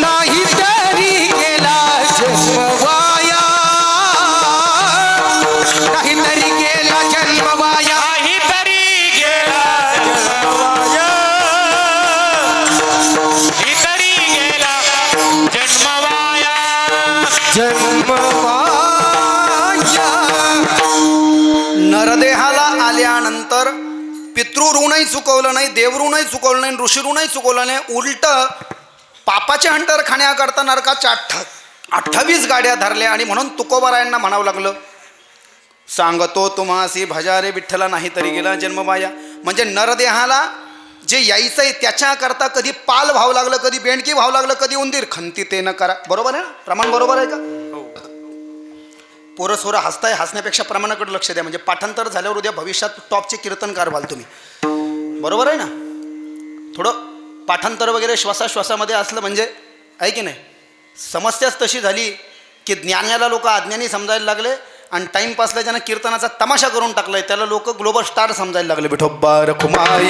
Speaker 2: नाही तरी गेला जन्म वाया, नाही तरी गेला जन्म वाया,
Speaker 3: नाही तरी गेला जन्म वाया, इतरी गेला जन्म वाया.
Speaker 2: जन्म वाया.
Speaker 1: नरदेहाला आल्यानंतर पितृऋणही चुकवलं नाही, देवऋणही चुकवलं नाही, ऋषीऋणही चुकवलं नाही. उलट पापाचे हंटर खाण्याकरता नरकाच्या 28 गाड्या धरल्या. आणि म्हणून तुकोबारायांना म्हणावं लागलं सांगतो तुम्हासी भजारे विठ्ठला नाही तरी गेला जन्ममाया. म्हणजे नरदेहाला जे यायचं आहे त्याच्याकरता कधी पाल व्हावं लागलं, कधी बेंडकी व्हावं लागलं, कधी उंदीर खंती ते न करा. बरोबर आहे ना? प्रमाण बरोबर आहे का? पोरं सोरं हसताय, हसण्यापेक्षा प्रमाणाकडे लक्ष द्या. म्हणजे पाठांतर झाल्यावर उद्या भविष्यात टॉपचे कीर्तनकार व्हाल तुम्ही. बरोबर आहे ना? थोडं पाठांतर वगैरे श्वासाश्वासामध्ये असलं म्हणजे आहे की नाही. समस्याच तशी झाली की ज्ञानाला लोक अज्ञानी समजायला लागले आणि टाईमपासला ज्यानं कीर्तनाचा तमाशा करून टाकलाय त्याला लोक ग्लोबल स्टार समजायला लागले. विठोबा रखुमाई,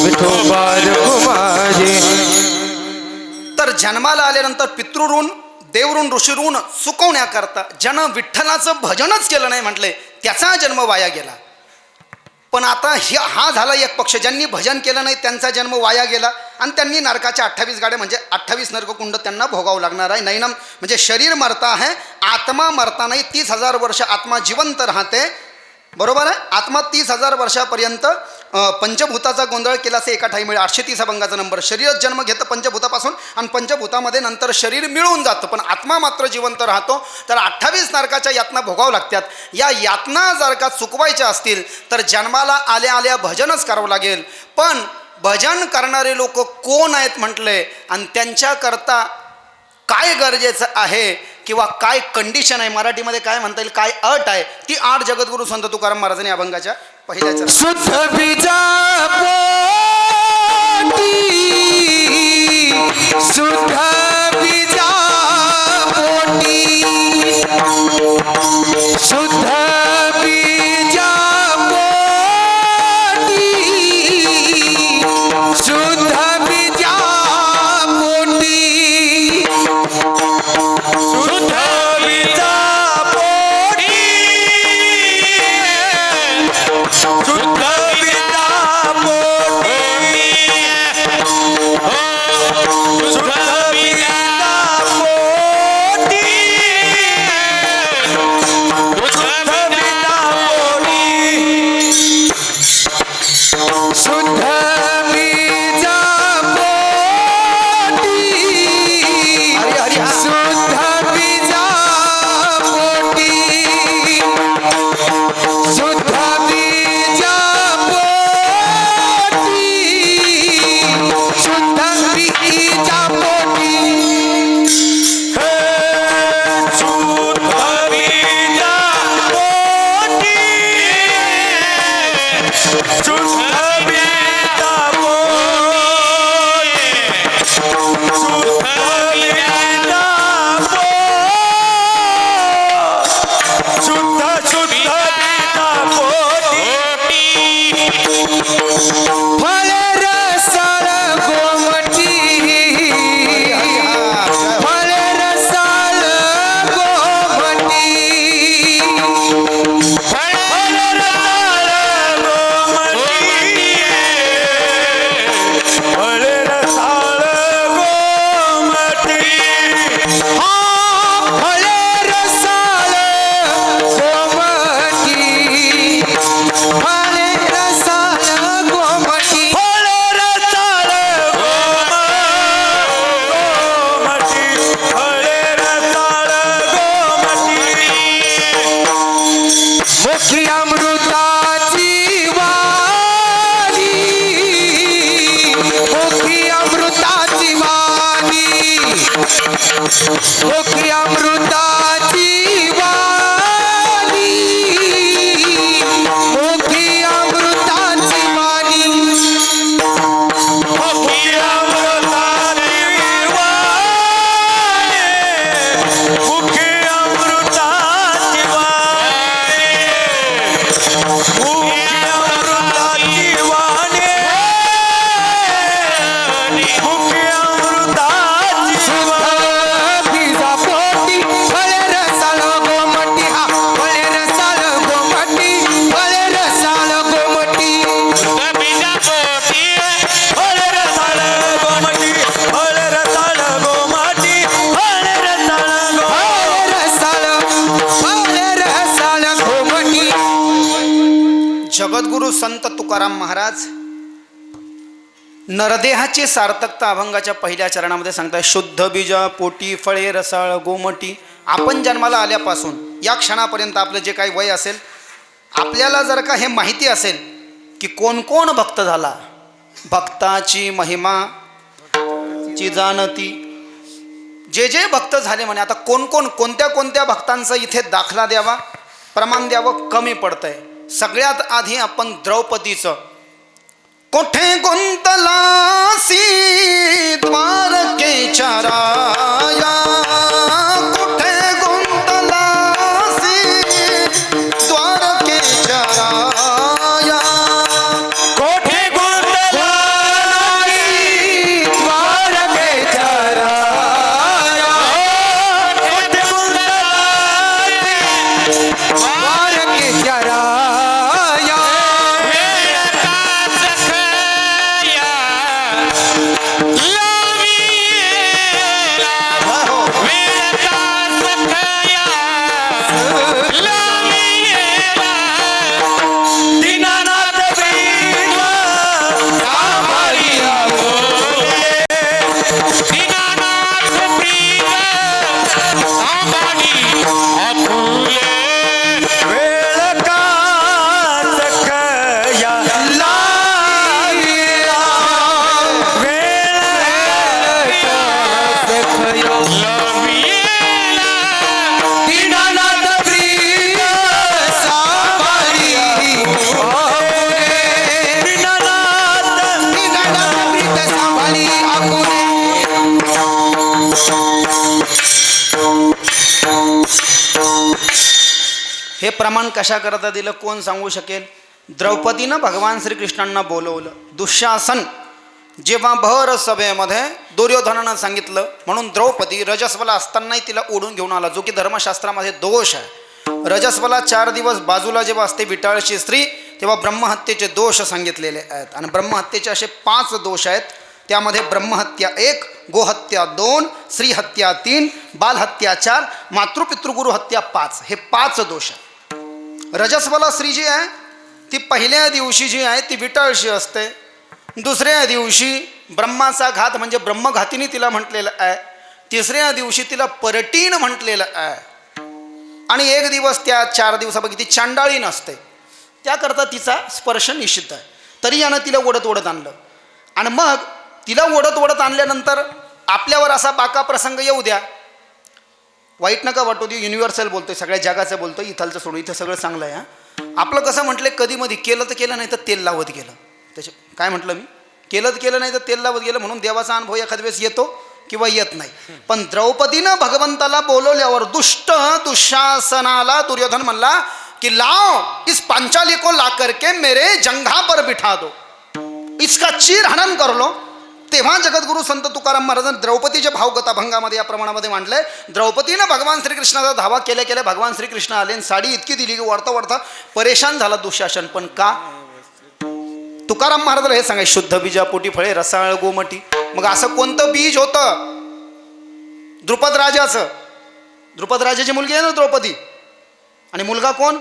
Speaker 2: विठोबा रखुमाई.
Speaker 1: तर जन्माला आल्यानंतर पितृऋण देवऋण ऋषीऋण चुकवण्याकरता ज्यानं विठ्ठलाचं भजनच केलं नाही म्हटले त्याचा जन्म वाया गेला. पण आता हा झाला एक पक्ष. ज्यांनी भजन केलं नाही त्यांचा जन्म वाया गेला आणि त्यांनी नरकाच्या 28 गाड्या म्हणजे 28 नरककुंड त्यांना भोगावं लागणार आहे. नैनम म्हणजे शरीर मरता आहे, आत्मा मरता नाही. 30,000 वर्ष आत्मा जिवंत राहते. बरोबर आहे? आत्मा 30,000 वर्षापर्यंत पंचभूताचा गोंधळ केला असे एका ठाई मिळेल. 830 अभंगाचा नंबर. शरीरच जन्म घेतं पंचभूतापासून आणि पंचभूतामध्ये नंतर शरीर मिळून जातं पण आत्मा मात्र जिवंत राहतो. तर 28 नरकाच्या यातना भोगावं लागतात. या यातना जर का चुकवायच्या असतील तर जन्माला आल्या आल्या भजनच करावं लागेल. पण भजन करणारे लोक कोण आहेत म्हटले आणि त्यांच्याकरता काय गरजेचं आहे किंवा काय कंडिशन आहे, मराठीमध्ये काय म्हणता येईल, काय अट आहे, ती आठ जगद्गुरू संत तुकाराम महाराजांनी अभंगाच्या पहिल्या चरणात.
Speaker 2: शुद्ध बीजा पोटी, शुद्ध बीजा पोटी, शुद्ध बीजा पोटी, शुद्ध बीजा पोटी, शुद्ध बीजा पोटी, शुद्ध बीजा पोटी, शुद्ध बीजा मुखी अमृताची वाणी मुखी अमृताची वाणी
Speaker 3: मुखी अमृताची वाणी मुखी अमृताची वाणी मुखी अमृताची वाणी मुखी अमृताची
Speaker 2: बीजा पोटी फळे रसाळ गोमटी हा फळे रसाळ गोमटी फळे रसाळ गोमटी
Speaker 3: बीजा पोटी फळ रसाळ गोमटी फळ रसाळ गोमटी फळ रसाळ
Speaker 2: फळे रसाळ गोमटी.
Speaker 1: जगद्गुरु संत तुकाराम महाराज नरदेहाची सार्थकता अभंगाच्या पहिल्या चरणामध्ये सांगतात. शुद्ध बीजा पोटी फळे रसाळ गोमटी. आपण जन्माला आल्यापासून या क्षणापर्यंत आपलं जे काही वय असेल, आपल्याला जर का हे माहिती असेल की कोण कोण भक्त झाला, भक्ताची महिमा ची जाणती, जे जे भक्त झाले म्हणे. आता कोण कोण कोणत्या कोणत्या भक्तांचा इथे दाखला द्यावा, प्रमाण द्यावं कमी पडतंय. सगळ्यात आधी आपण द्रौपदीचं कोठे गुंतलासी द्वारकेच्या राया, कोठे गुंतलासी द्वारकेच्या राया,
Speaker 3: कोठे गुंतलासी
Speaker 2: द्वारकेच्या राया
Speaker 3: कोठे गुंतलासी
Speaker 2: द्वारकेच्या राया
Speaker 3: वेळ का सखया लाविला वेळ का सखया लाविला दीनानाथ प्रेम सांभाळिया बोले दीनानाथ प्रेम सांभाळी आपुले वेळ का सखया लाविला वेळ का लाविला
Speaker 2: दीनानाथ प्रिय सांभाळिया
Speaker 3: दीनानाथ
Speaker 2: दीनानाथ प्रिय सांभाळी आपुले.
Speaker 1: हे प्रमाण कशा करता दिलं कोण सांगू शकेल. द्रौपदीनं भगवान श्रीकृष्णांना बोलवलं. दुःशासन जेव्हा भर सभेमध्ये दुर्योधनानं सांगितलं म्हणून द्रौपदी रजस्वला असतानाही तिला ओढून घेऊन आला, जो की धर्मशास्त्रामध्ये दोष आहे. रजस्वला 4 दिवस बाजूला जेव्हा असते विटाळची स्त्री, तेव्हा ब्रह्महत्येचे दोष सांगितलेले आहेत. आणि ब्रह्महत्येचे असे 5 दोष आहेत. त्यामध्ये ब्रह्महत्या 1, गोहत्या 2, स्त्रीहत्या 3, बालहत्या 4, मातृपितृगुरु हत्या 5. हे 5 दोष आहेत. रजस्वला स्त्री जी आहे ती पहिल्या दिवशी जी आहे ती विटाळशी असते. दुसऱ्या दिवशी ब्रह्माचा घात म्हणजे ब्रह्मघातिनी तिला म्हटलेलं आहे. तिसऱ्या दिवशी तिला परटीन म्हटलेलं आहे. आणि एक दिवस त्या 4 दिवसापैकी ती चांडाळी नसते. त्याकरता तिचा स्पर्श निषिद्ध आहे. तरी यानं तिला ओढत ओढत आणलं. आणि मग तिला ओढत ओढत आणल्यानंतर आपल्यावर असा बाका प्रसंग येऊ द्या, वाईट नका वाटू दे. युनिव्हर्सल बोलतोय, सगळ्या जगाचं बोलतोय, इथलचं सोडून इथं सगळं चांगलं आहे. आपलं कसं म्हटलं, कधी मध्ये केलं तर केलं, नाही तर तेल लावत गेलं. त्याचे काय म्हटलं मी, केलं तर केलं, नाही तर तेल लावत गेलं. म्हणून देवाचा अनुभव एखाद वेळेस येतो किंवा येत नाही. पण द्रौपदीनं भगवंताला बोलवल्यावर दुःशासनाला दुर्योधन म्हणला की लाओ इस पांचाली को ला करके मेरे जंघा पर बिठा दो, इसका चीर हनन कर लो. तेव्हा जगद्गुरु संत तुकाराम महाराजांनी द्रौपदीच्या भावगता भंगामध्ये या प्रमाणामध्ये मांडलंय. द्रौपदीनं भगवान श्रीकृष्णाचा धावा केल्या केल्या भगवान श्रीकृष्ण आले. साडी इतकी दिली की वरता वरता परेशान झाला दुःशासन. पण का? तुकाराम महाराजाला हे सांगाय, शुद्ध बीजा पोटी फळे रसाळ गोमटी. मग असं कोणतं बीज होतं? द्रुपद राजाचं. द्रुपद राजाची मुलगी आहे ना द्रौपदी. आणि मुलगा कोण?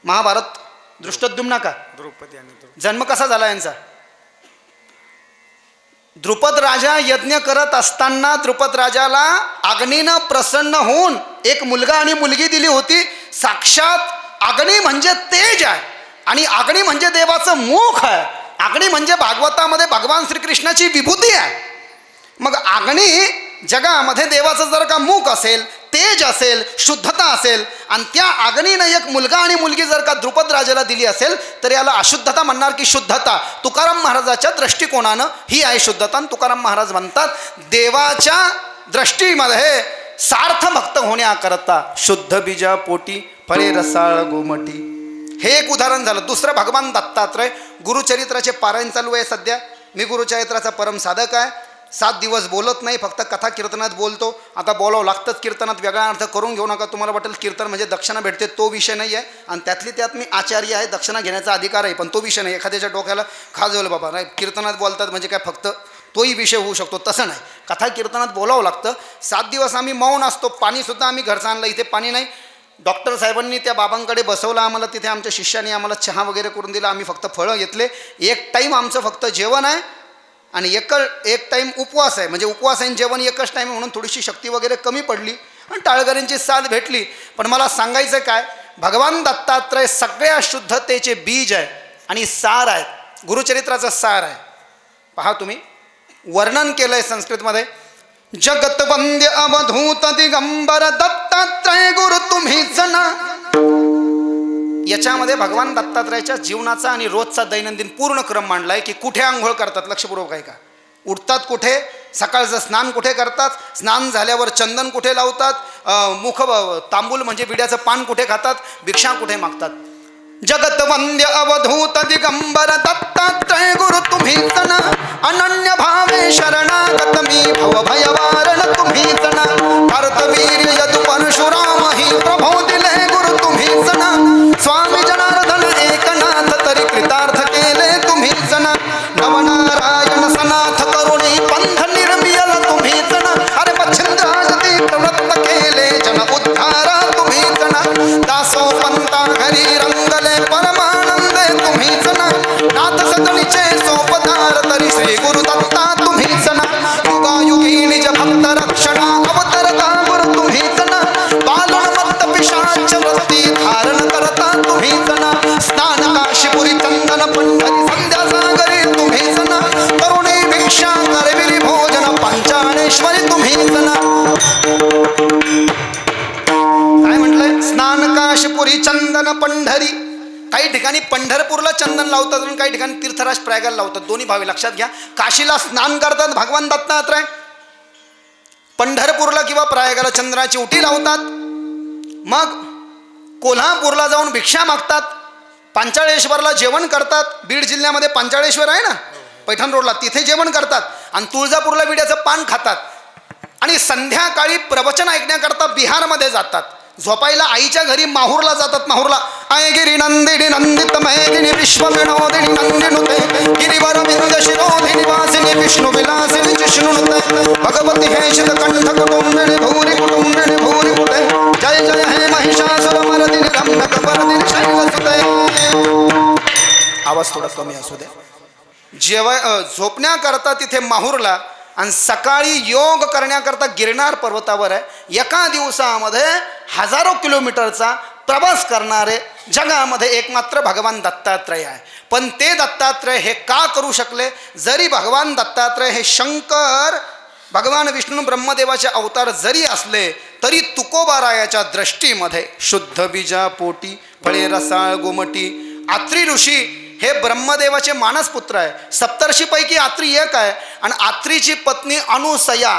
Speaker 1: महाभारत दृष्टद्युम्न का?
Speaker 3: द्रौपदी आणि
Speaker 1: जन्म कसा झाला यांचा? द्रुपद राजा यज्ञ करत असताना द्रुपद राजाला अग्नीनं प्रसन्न होऊन एक मुलगा आणि मुलगी दिली होती. साक्षात अग्नी म्हणजे तेज आहे आणि अग्नी म्हणजे देवाचं मुख आहे. अग्नी म्हणजे भागवतामध्ये भगवान श्रीकृष्णाची विभूती आहे. मग अग्नी जगामध्ये देवाचं जर का मुख असेल, तेज असेल, शुद्धता असेल आणि त्या अग्नीनं एक मुलगा आणि मुलगी जर का द्रुपद राजाला दिली असेल तर याला अशुद्धता म्हणणार की शुद्धता? तुकाराम महाराजाच्या दृष्टिकोनानं ही आहे शुद्धता. आणि तुकाराम महाराज म्हणतात देवाच्या दृष्टीमध्ये सार्थ भक्त होण्याकरता शुद्ध बीजा पोटी फळे रसाळ गोमटी. हे एक उदाहरण झालं. दुसरं भगवान दत्तात्रय. गुरुचरित्राचे पारायण चालू आहे सध्या. मी गुरुचरित्राचा परम साधक आहे. 7 दिवस बोलत नाही, फक्त कथा कीर्तनात बोलतो. आता बोलावं लागतंच कीर्तनात, वेगळा अर्थ करून घेऊ नका. तुम्हाला वाटेल कीर्तन म्हणजे दक्षिणा भेटते, तो विषय नाही आहे. आणि त्यातली त्यात मी आचार्य आहे, दक्षिणा घेण्याचा अधिकार आहे, पण तो विषय नाही. एखाद्याच्या डोक्याला खाजवलं बाबा नाही कीर्तनात बोलतात म्हणजे काय फक्त तोही विषय होऊ शकतो, तसं नाही. कथा कीर्तनात बोलावं लागतं. 7 दिवस आम्ही मौन असतो. पाणीसुद्धा आम्ही घरचं आणलं, इथे पाणी नाही. डॉक्टर साहेबांनी त्या बाबांकडे बसवलं आम्हाला. तिथे आमच्या शिष्याने आम्हाला चहा वगैरे करून दिला. आम्ही फक्त फळं घेतले. एक टाईम आमचं फक्त जेवण आहे आणि एक टाईम उपवास आहे. म्हणजे उपवास आहे जेवण एकच टाईम, म्हणून थोडीशी शक्ती वगैरे कमी पडली आणि टाळकरींची साथ भेटली. पण मला सांगायचं काय, भगवान दत्तात्रय सगळ्या शुद्धतेचे बीज आहे आणि सार आहे. गुरुचरित्राचं सार आहे. पहा तुम्ही, वर्णन केलंय संस्कृतमध्ये. जगत वंद्य अवधूत दिगंबर दत्तात्रय गुरु तुम्हीच ना. याच्यामध्ये भगवान दत्तात्रयाच्या जीवनाचा आणि रोजचा दैनंदिन पूर्ण क्रम मांडलाय की कुठे आंघोळ करतात, लक्षपूर्वक आहे का, उठतात कुठे, सकाळचं स्नान कुठे करतात, स्नान झाल्यावर चंदन कुठे लावतात, मुख तांबूल म्हणजे विड्याचं पान कुठे खातात, भिक्षा कुठे मागतात. जगत वंद्य अवधूत दिगंबर दत्तात्रय गुरु तुम्हीच ना. अनन्य भावे शरणागत मी भव भयवारण तुम्हीच ना. कर्तवीर्य यदु परशुराम ही प्रभो दिले गुरु तुम्हीच ना. स्वामी जनार्दन एकनाथ तरी कृतार्थ केले तुम्हीच ना. नवनारायण सनाथ करुणी पंथ निर्मियल तुम्हीच ना. अरे मच्छिंद्राजती प्रवृत्त केले जन उद्धारा तुम्हीच ना. दासो पंता घरी रंगले परमानंदे तुम्हीच ना. नाथ सतनीचे सोपदार तरी श्री गुरु दत्ता तुम्हीच ना. युगायुगी निज भक्त रक्षणा अवतरता गुरु तुम्हीच ना. बालुणमत्त पिशाच वृत्ती धारण करता तुम्हीच ना. स्नान काशीपुरी चंदन पंढरी संध्या सागरी तुम्हीच ना. करुणी भिक्षा करविरी भोजन पंचाणेश्वरी तुम्हीच ना. काय म्हटलंय? स्नान काशीपुरी चंदन पंढरी. काही ठिकाणी पंढरपूरला चंदन लावतात आणि काही ठिकाणी तीर्थराज प्रयागला लावतात. दोन्ही भावे लक्षात घ्या. काशीला स्नान करतात भगवान दत्तात्रय, पंढरपूरला किंवा प्रयागला चंद्राची उटी लावतात. मग कोल्हापूरला जाऊन भिक्षा मागतात. पांचाळेश्वरला जेवण करतात. बीड जिल्ह्यामध्ये पांचाळेश्वर आहे ना, पैठण रोडला, तिथे जेवण करतात. आणि तुळजापूरला विड्याचं पान खातात. आणि संध्याकाळी प्रवचन ऐकण्याकरता बिहारमध्ये जातात. झोपायला आईच्या घरी माहूरला जातात. माहूरला आयगिरी नंदिनी नंदित महेगिनी विश्व विनोदिनी नंदिनुते गिरिवर विंद शिरोधिनी वासिनी विष्णु विलासिनी जिष्णुनुते भगवती हे शित कंठ कुटुंबिनी भूरि कुटुंबिनी भूरि कुटे जय जय हे महिषासुर मर्दिनी रम्यक वर्दिनी शैलसुते. आवाज थोडा कमी असू दे. झोपण्याकरता तिथे माहूरला आणि सकाळी योग करण्याकरता गिरनार पर्वतावर आहे. एका दिवसामध्ये हजारो किलोमीटरचा प्रवास करणारे जगामध्ये एकमात्र भगवान दत्तात्रय आहे. पण ते दत्तात्रय हे का करू शकले? जरी भगवान दत्तात्रय हे शंकर भगवान विष्णू ब्रह्मदेवाचे अवतार जरी असले तरी तुकोबारायाच्या दृष्टीमध्ये शुद्ध बीजा पोटी फळे रसाळ गोमटी. आत्री ऋषी हे ब्रह्मदेवाचे मानसपुत्र आहे. सप्तर्षीपैकी आत्री एक आहे. आणि आत्रीची पत्नी अनुसया.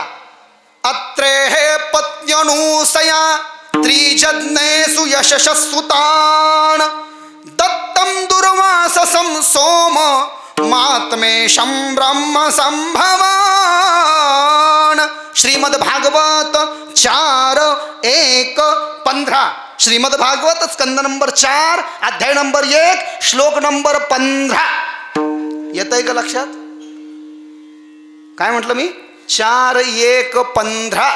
Speaker 1: अत्रे हे पत्न्यनुसया त्रिजज्ञेषु यशस्सुतान दत्तं दुर्वाससं सोम मात्मेशं ब्रह्म संभवान. श्रीमद भागवत 4:1-15. श्रीमद भागवत स्कंद नंबर 4 अध्याय नंबर 1 श्लोक नंबर 15. येतंय का लक्षात? काय म्हटलं मी? 4:1-15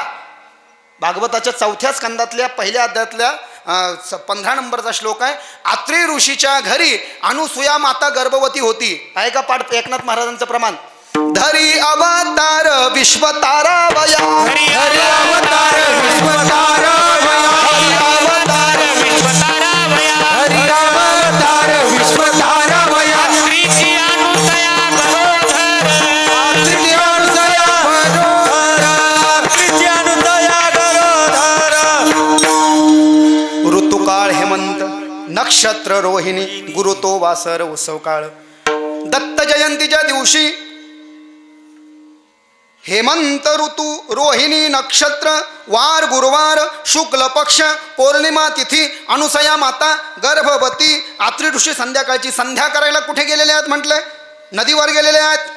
Speaker 1: भागवताच्या 4थ्या स्कंदातल्या पहिल्या अध्यायातल्या 15 नंबरचा श्लोक आहे. आत्री ऋषीच्या घरी अनुसूया माता गर्भवती होती. आहे का पाठ एकनाथ महाराजांचं प्रमाण? धरी अवतार विश्वतारावया.
Speaker 3: हरी हरी अवतार विश्वतारा भया. हरी अवतार विश्वतारा भया. हरी अवतार विश्वतारा भया. श्रीची अनुसया बरोधर. श्री अनुसया बरोधर.
Speaker 1: नक्षत्र रोहिणी गुरु तो वासर उत्सव काळ दत्त जयंतीच्या दिवशी हेमंत ऋतू रोहिणी नक्षत्र वार गुरुवार शुक्ल पक्ष पौर्णिमा तिथी अनुसया माता गर्भवती आत्री ऋषी संध्याकाळची संध्या करायला कुठे गेलेले आहेत म्हटले नदीवर गेलेले आहेत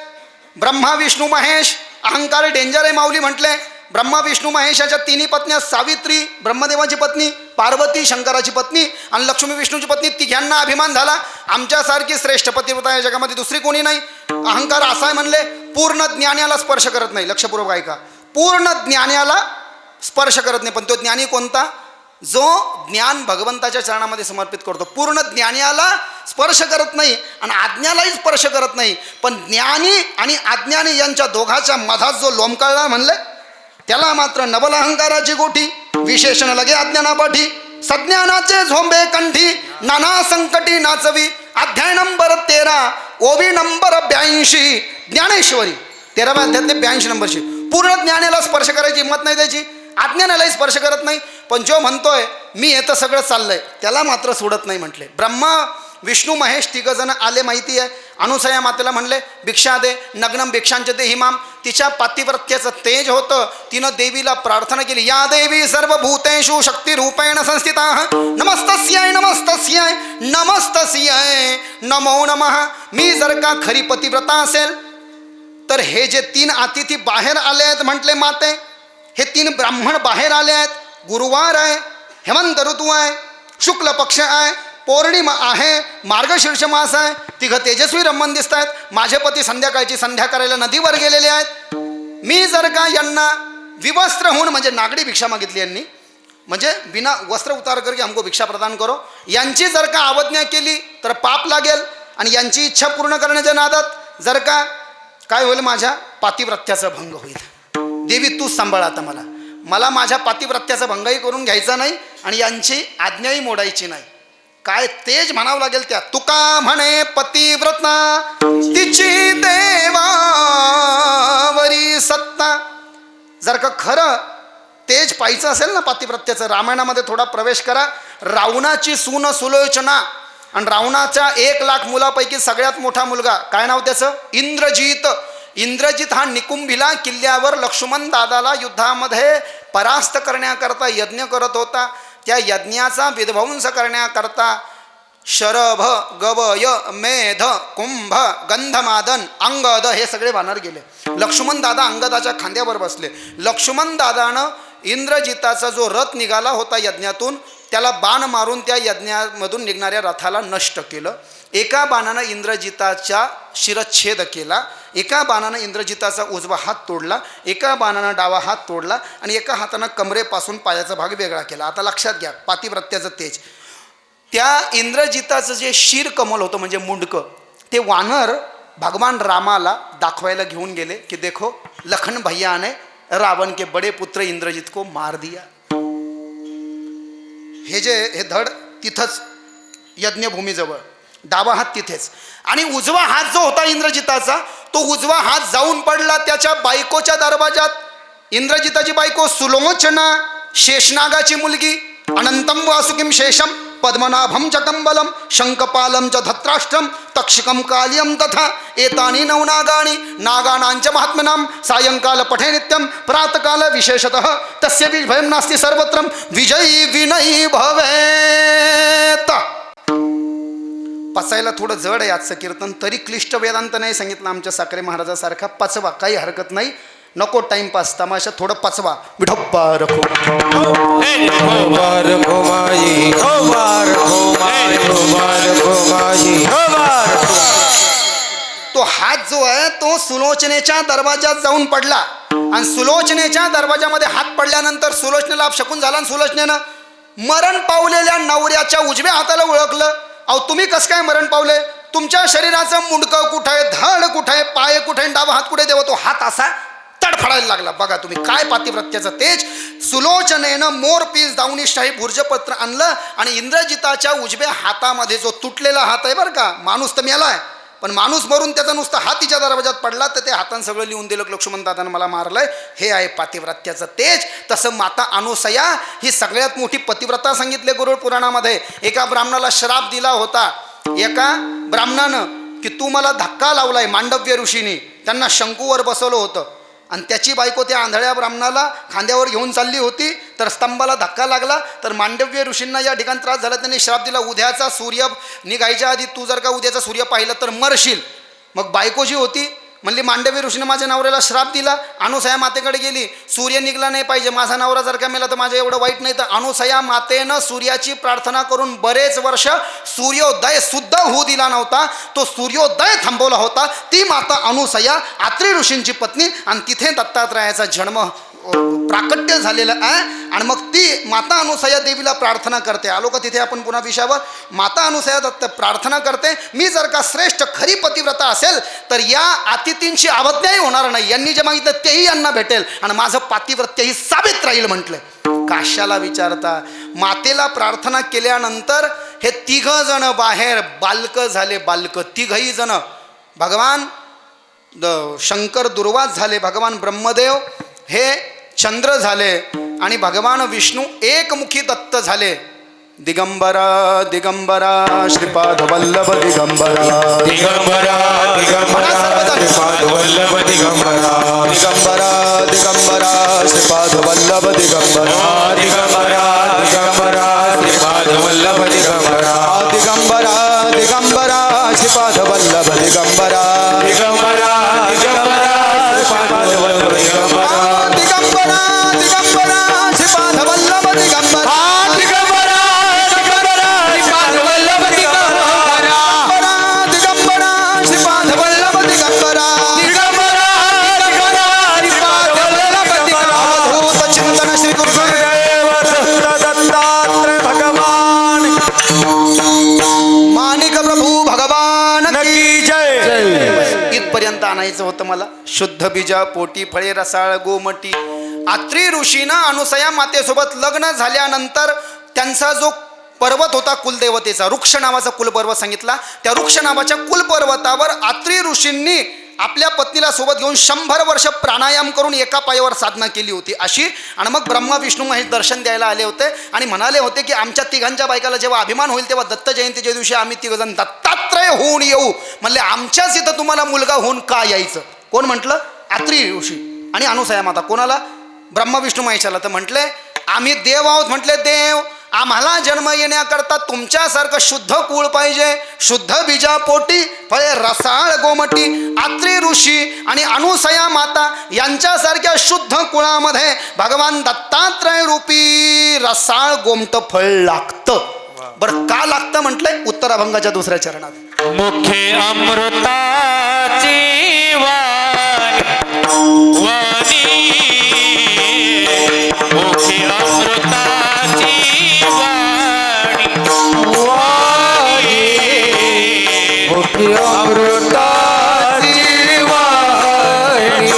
Speaker 1: ब्रह्मा विष्णू महेश अहंकार डेंजर आहे माऊली म्हटले ब्रह्मा विष्णू महेशाच्या तिन्ही पत्न्या सावित्री ब्रह्मदेवाची पत्नी पार्वती शंकराची पत्नी आणि लक्ष्मी विष्णूची पत्नी तिघांना अभिमान झाला आमच्यासारखी श्रेष्ठ पतिव्रता या जगामध्ये दुसरी कोणी नाही अहंकार असा आहे म्हणले पूर्ण ज्ञानाला स्पर्श करत नाही लक्षपूर्वक ऐका पूर्ण ज्ञानाला स्पर्श करत नाही पण तो ज्ञानी कोणता जो ज्ञान भगवंताच्या चरणामध्ये समर्पित करतो पूर्ण ज्ञानाला स्पर्श करत नाही आणि आज्ञालाही स्पर्श करत नाही पण ज्ञानी आणि अज्ञानी यांच्या दोघाच्या मधात जो लोंबकळला म्हणले त्याला मात्र नवल अहंकाराची गोठी विशेषण लगे अज्ञानापाठी सज्ञानाचे झोंबे कंठी नाना संकटी नाचवी अध्याय नंबर 13 ओवी नंबर 82 ज्ञानेश्वरी 13व्या अध्यायातले 82 नंबरची पूर्ण ज्ञानाला स्पर्श करायची हिंमत नाही त्याची आज्ञानालाही स्पर्श करत नाही पण जो म्हणतोय मी हे तर सगळं चाललंय त्याला मात्र सोडत नाही म्हटले ब्रह्मा विष्णू महेश तिघजण आले माहिती आहे अनुसया मातेला म्हणले भिक्षा दे नग्नम भिक्षांचे दे हिमाम तिच्या पातिव्रत्याचं तेज होतं तिनं देवीला प्रार्थना केली या देवी सर्व भूतेषु शक्ती रूपेण संस्थिता नमस्तस्याय नमस्तस्याय नमस्तस्याय नमो नमः मी जर का खरी पतिव्रता असेल तर हे जे 3 अतिथी बाहेर आले आहेत म्हटले माते हे 3 ब्राह्मण बाहेर आले आहेत गुरुवार आहे हेमंत ऋतू आहे शुक्ल पक्ष आहे पौर्णिमा आहे मार्गशीर्ष मास आहे तिघं तेजस्वी रमण दिसत आहेत माझे पती संध्याकाळची संध्या करायला नदीवर गेलेले आहेत मी जर का यांना विवस्त्र होऊन म्हणजे नागडी भिक्षा मागितली यांनी म्हणजे बिना वस्त्र उतार करके हमको भिक्षा प्रदान करो यांची जर का अवज्ञा केली तर पाप लागेल आणि यांची इच्छा पूर्ण करण्याच्या नादात जर का काय होईल माझ्या पातिव्रत्याचा भंग होईल देवी तूच सांभाळ आता मला माझ्या पातिव्रत्याचा भंगही करून घ्यायचा नाही आणि यांची आज्ञाही मोडायची नाही काय तेज म्हणावं लागेल त्या तुका म्हणे पतिव्रता तिची देवावरी सत्ता जर का खरं तेज पाहायचं असेल ना पातिव्रत्याचं रामायणामध्ये थोडा प्रवेश करा रावणाची सून सुलोचना आणि रावणाच्या 1 लाख मुलापैकी सगळ्यात मोठा मुलगा काय नाव त्याचं इंद्रजित हा निकुंभिला किल्ल्यावर लक्ष्मण दादाला युद्धामध्ये परास्त करण्याकरता यज्ञ करत होता त्या यज्ञाचा विध्वंस करण्याकरता शरभ गवय मेध कुंभ गंधमादन अंगद हे सगळे वानर गेले लक्ष्मण दादा अंगदाच्या खांद्यावर बसले लक्ष्मण दादानं इंद्रजिताचा जो रथ निघाला होता यज्ञातून त्याला बाण मारून त्या यज्ञामधून निघणाऱ्या रथाला नष्ट केलं एका बाणानं इंद्रजिताच्या शिरच्छेद केला एका बाणानं इंद्रजिताचा उजवा हात तोडला एका बाणानं डावा हात तोडला आणि एका हातानं कमरेपासून पायाचा भाग वेगळा केला आता लक्षात घ्या पातिव्रत्याचं तेज त्या इंद्रजिताचं जे शिर कमल होतं म्हणजे मुंडकं ते वानर भगवान रामाला दाखवायला घेऊन गेले की देखो लखन भैया ने रावण के बड़े पुत्र इंद्रजित को मार दिया हे धड तिथंच यज्ञभूमीजवळ डावा हात तिथेच आणि उजवा हात जो होता इंद्रजिताचा तो उजवा हात जाऊन पडला त्याच्या बायकोच्या दरवाजात इंद्रजिताची बायको सुलोचना शेषनागाची मुलगी अनंतम वासुकिम शेषम पद्मनाभम च कंबलम शंखपालम च धत्राष्ट्रम तक्षकम कालियम तथा एतानि नवनागानि नागानांच महात्मनाम सायंकाल पठे नित्यम प्रातकाल विशेषतः तस्य भयं नास्ति सर्वत्र विजयी विनयी भवेत पचायला थोडं जड आहे आजचं कीर्तन तरी क्लिष्ट वेदांत नाही सांगितलं आमच्या साखरे महाराजासारखा पचवा काही हरकत नाही नको टाइमपास तमाशा थोडं पचवा विठोबा रखो तो हात जो आहे तो सुलोचनेच्या दरवाजात जाऊन पडला आणि सुलोचनेच्या दरवाजामध्ये हात पडल्यानंतर सुलोचनेला अपशकून झाला आणि सुलोचनेनं मरण पावलेल्या नवऱ्याच्या उजव्या हाताला ओळखलं अहो तुम्ही कसं काय मरण पावले तुमच्या शरीराचं मुंडकं कुठं आहे धड कुठं आहे पाय कुठे आहे डावा हात कुठे देवा तो हात असा तडफडायला लागला बघा तुम्ही काय पातिव्रत्याचं तेज सुलोचनेनं मोरपीस दावणीशाही भुर्जपत्र आणलं आणि इंद्रजिताच्या उजव्या हातामध्ये जो तुटलेला हात आहे बरं का माणूस तर मेलाय पण माणूस मरून त्याचा नुसता हात तिच्या दरवाजात पडला तर ते हातानं सगळं लिहून दिलं, लक्ष्मण दादानं मला मारलंय. हे आहे पातिव्रत्याचं तेज. तसं माता अनुसया ही सगळ्यात मोठी पतिव्रता सांगितले गरुड पुराणामध्ये. एका ब्राह्मणाला श्राप दिला होता एका ब्राह्मणानं की तू मला धक्का लावलाय. मांडव्य ऋषीने त्यांना शंकूवर बसवलं होतं आणि त्याची बायको त्या आंधळ्या ब्राह्मणाला खांद्यावर घेऊन चालली होती, तर स्तंभाला धक्का लागला. तर मांडव्य ऋषींना या ठिकाणी त्रास झाला. त्यांनी श्राप दिला, उद्याचा सूर्य निघायच्या आधी तू जर का उद्याचा सूर्य पाहिला तर मरशील. मग बायको जी होती म्हणली मांडव्य ऋषीने माझ्या नवऱ्याला श्राप दिला. अनुसया मातेकडे गेली, सूर्य निघला नाही पाहिजे, माझा नवरा जर का मेला तर माझं एवढं वाईट नाही. तर अनुसया मातेनं सूर्याची प्रार्थना करून बरेच वर्ष सूर्योदय सुद्धा होऊ दिला नव्हता. तो सूर्योदय थांबवला होता. ती माता अनुसया आत्री ऋषींची पत्नी आणि तिथे दत्तात्रयाचा जन्म प्राकट्य झालेलं आहे. आणि मग ती माता अनुसया देवीला प्रार्थना करते. आलो का तिथे आपण पुन्हा विषयावर. माता अनुसया दत्त प्रार्थना करते, मी जर का श्रेष्ठ खरी पतिव्रता असेल तर या अतिथींची अवज्ञाही होणार नाही. यांनी जे मागितलं तेही यांना भेटेल आणि माझं पातिव्रत्यही साबित राहील म्हटलं. काश्याला विचारता मातेला प्रार्थना केल्यानंतर हे तिघ जण बाहेर बालक झाले. बालक तिघही जण भगवान शंकर दुर्वास झाले, भगवान ब्रह्मदेव हे चंद्र झाले आणि भगवान विष्णू एकमुखी दत्त झाले. दिगंबरा दिगंबरा श्रीपाद वल्लभ दिगंबरा
Speaker 3: दिगंबरा दिगंबरा श्रीपाद वल्लभ दिगंबरा
Speaker 1: दिगंबरा दिगंबरा श्रीपाद वल्लभ दिगंबरा
Speaker 3: दिगंबरा दिगंबरा श्रीपाद वल्लभ दिगंबरा
Speaker 1: दिगंबरा दिगंबरा श्रीपाद वल्लभ दिगंबरा
Speaker 3: दिगंबरा दिगंबरा श्रीपाद वल्लभ दिगंबरा
Speaker 1: दिगंबरा दिगंबरा श्रीपाद वल्लभ दिगंबरा
Speaker 3: दिगंबरा दिगंबरा श्रीपाद वल्लभ दिगंबरा
Speaker 1: दिगंबरा श्रीपाद वल्लभ दिगंबरा
Speaker 3: दिगंबरा दिगंबरा श्रीपाद वल्लभ दिगंबरा
Speaker 1: अवधूत चिंतन श्री गुरुदेव
Speaker 3: दत्तात्रय भगवान
Speaker 1: माणिक प्रभू भगवान
Speaker 3: की जय.
Speaker 1: इथपर्यंत आणायचं होतं मला. शुद्ध बीजा पोटी फळे रसाळ गोमटी. आत्री ऋषीनं अनुसया मातेसोबत लग्न झाल्यानंतर त्यांचा जो पर्वत होता कुलदेवतेचा, वृक्ष नावाचा कुलपर्वत सांगितला, त्या वृक्ष नावाच्या कुलपर्वतावर आत्री ऋषींनी आपल्या पत्नीला सोबत घेऊन 100 वर्ष प्राणायाम करून एका पायावर साधना केली होती अशी. आणि मग ब्रह्मा विष्णू महेश दर्शन द्यायला आले होते आणि म्हणाले होते की आमच्या तिघांच्या बायकाला जेव्हा अभिमान होईल तेव्हा दत्त जयंतीच्या दिवशी आम्ही तिघजण दत्तात्रय होऊन येऊ. म्हणले आमच्याच इथं तुम्हाला मुलगा होऊन का यायचं. कोण म्हटलं? आत्री ऋषी आणि अनुसया माता. कोणाला? ब्रह्मा विष्णू महेशाला. तर म्हटले आम्ही देव आहोत. म्हटले देव, आम्हाला जन्म येण्याकरता तुमच्यासारखं शुद्ध कुळ पाहिजे, शुद्ध बीजा पोटी फळे रसाळ गोमटी. आत्री ऋषी आणि अनुसया माता यांच्यासारख्या शुद्ध कुळामध्ये भगवान दत्तात्रय रूपी रसाळ गोमट फळ लागतं. बरं का लागतं म्हटलंय? उत्तराभंगाच्या 2ऱ्या चरणात.
Speaker 3: मुखे अमृताची वाणी मुखे अमृताची वाणी मुखे अमृताची वाणी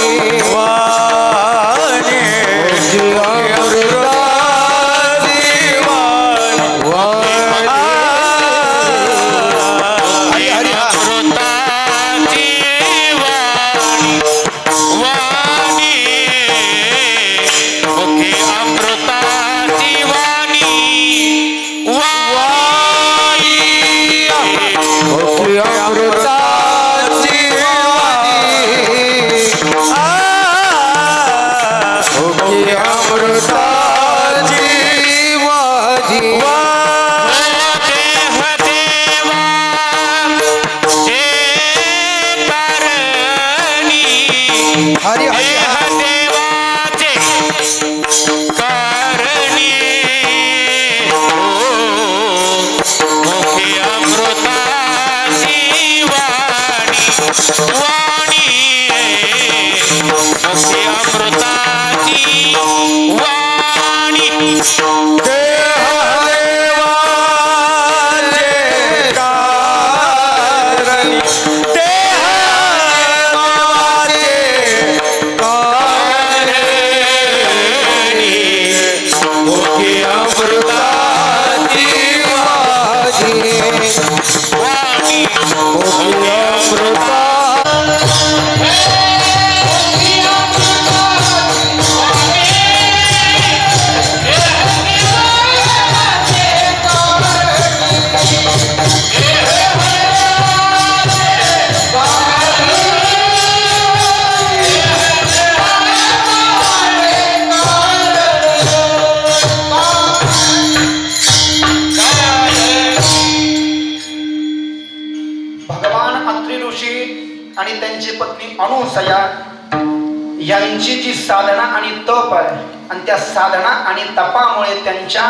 Speaker 3: मुखे अमृताची वाणी
Speaker 1: त्यांची जी साधना आणि तप आहे आणि त्या साधना आणि तपामुळे त्यांच्या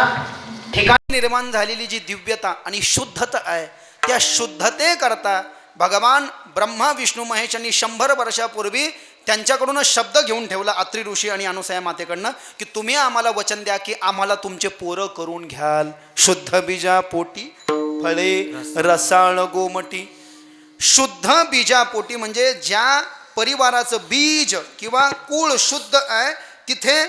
Speaker 1: ठिकाणी निर्माण झालेली जी दिव्यता आणि शुद्धता आहे, त्या शुद्धतेकरता भगवान ब्रह्मा विष्णू महेश यांनी 100 वर्षापूर्वी त्यांच्याकडूनच शब्द घेऊन ठेवला अत्रि ऋषी आणि अनुसया मातेकडनं की तुम्ही आम्हाला वचन द्या की आम्हाला तुमचे पोरं करून घ्याल. शुद्ध बीजा पोटी फळे रसाळ गोमटी. शुद्ध बीजापोटी म्हणजे ज्या परिवाराचं बीज किंवा कुळ शुद्ध आहे तिथे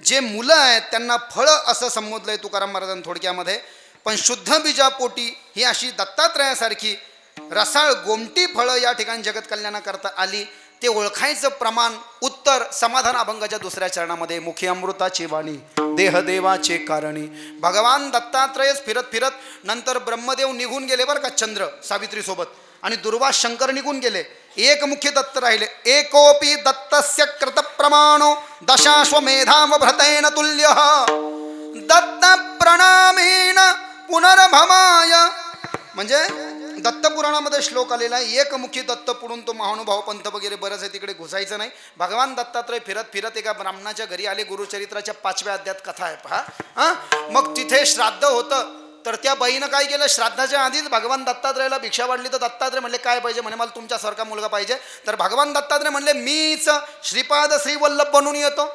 Speaker 1: जे मुलं आहेत त्यांना फळं असं संबोधलंय तुकाराम महाराजांनी थोडक्यामध्ये. पण शुद्ध बीजापोटी ही अशी दत्तात्रयासारखी रसाळ गोमटी फळं या ठिकाणी जगत कल्याणाकरता आली. ते ओळखायचं प्रमाण उत्तर समाधान अभंगाच्या 2ऱ्या चरणामध्ये. मुखी अमृताची वाणी देहदेवाचे कारणी. भगवान दत्तात्रयच फिरत फिरत नंतर ब्रह्मदेव निघून गेले बरं का चंद्र सावित्रीसोबत, आणि दुर्वास शंकर निघून गेले. एक मुख्य दत्त राहिले. एकोपी दत्तस्य कृत प्रमाणो दशाश्वमेधाम भ्रतेन तुल्य दत्त प्रणामीन पुनर्भमाय. म्हणजे दत्तपुराणामध्ये श्लोक आलेला आहे. एकमुखी दत्त पुढून तो महानुभाव पंथ वगैरे बरंच आहे, तिकडे घुसायचं नाही. भगवान दत्तात्रय फिरत फिरत एका ब्राह्मणाच्या घरी आले. गुरुचरित्राच्या 5व्या अध्यायात कथा आहे पहा. मग तिथे श्राद्ध होतं. तर त्या बाईनं काय केलं, श्राद्धाच्या आधीच भगवान दत्तात्रयाला भिक्षा वाढली. तर दत्तात्रय म्हणले काय पाहिजे, म्हणे मला तुमच्यासारखा मुलगा पाहिजे. तर भगवान दत्तात्रय म्हणले मीच श्रीपाद श्रीवल्लभ बनून येतो.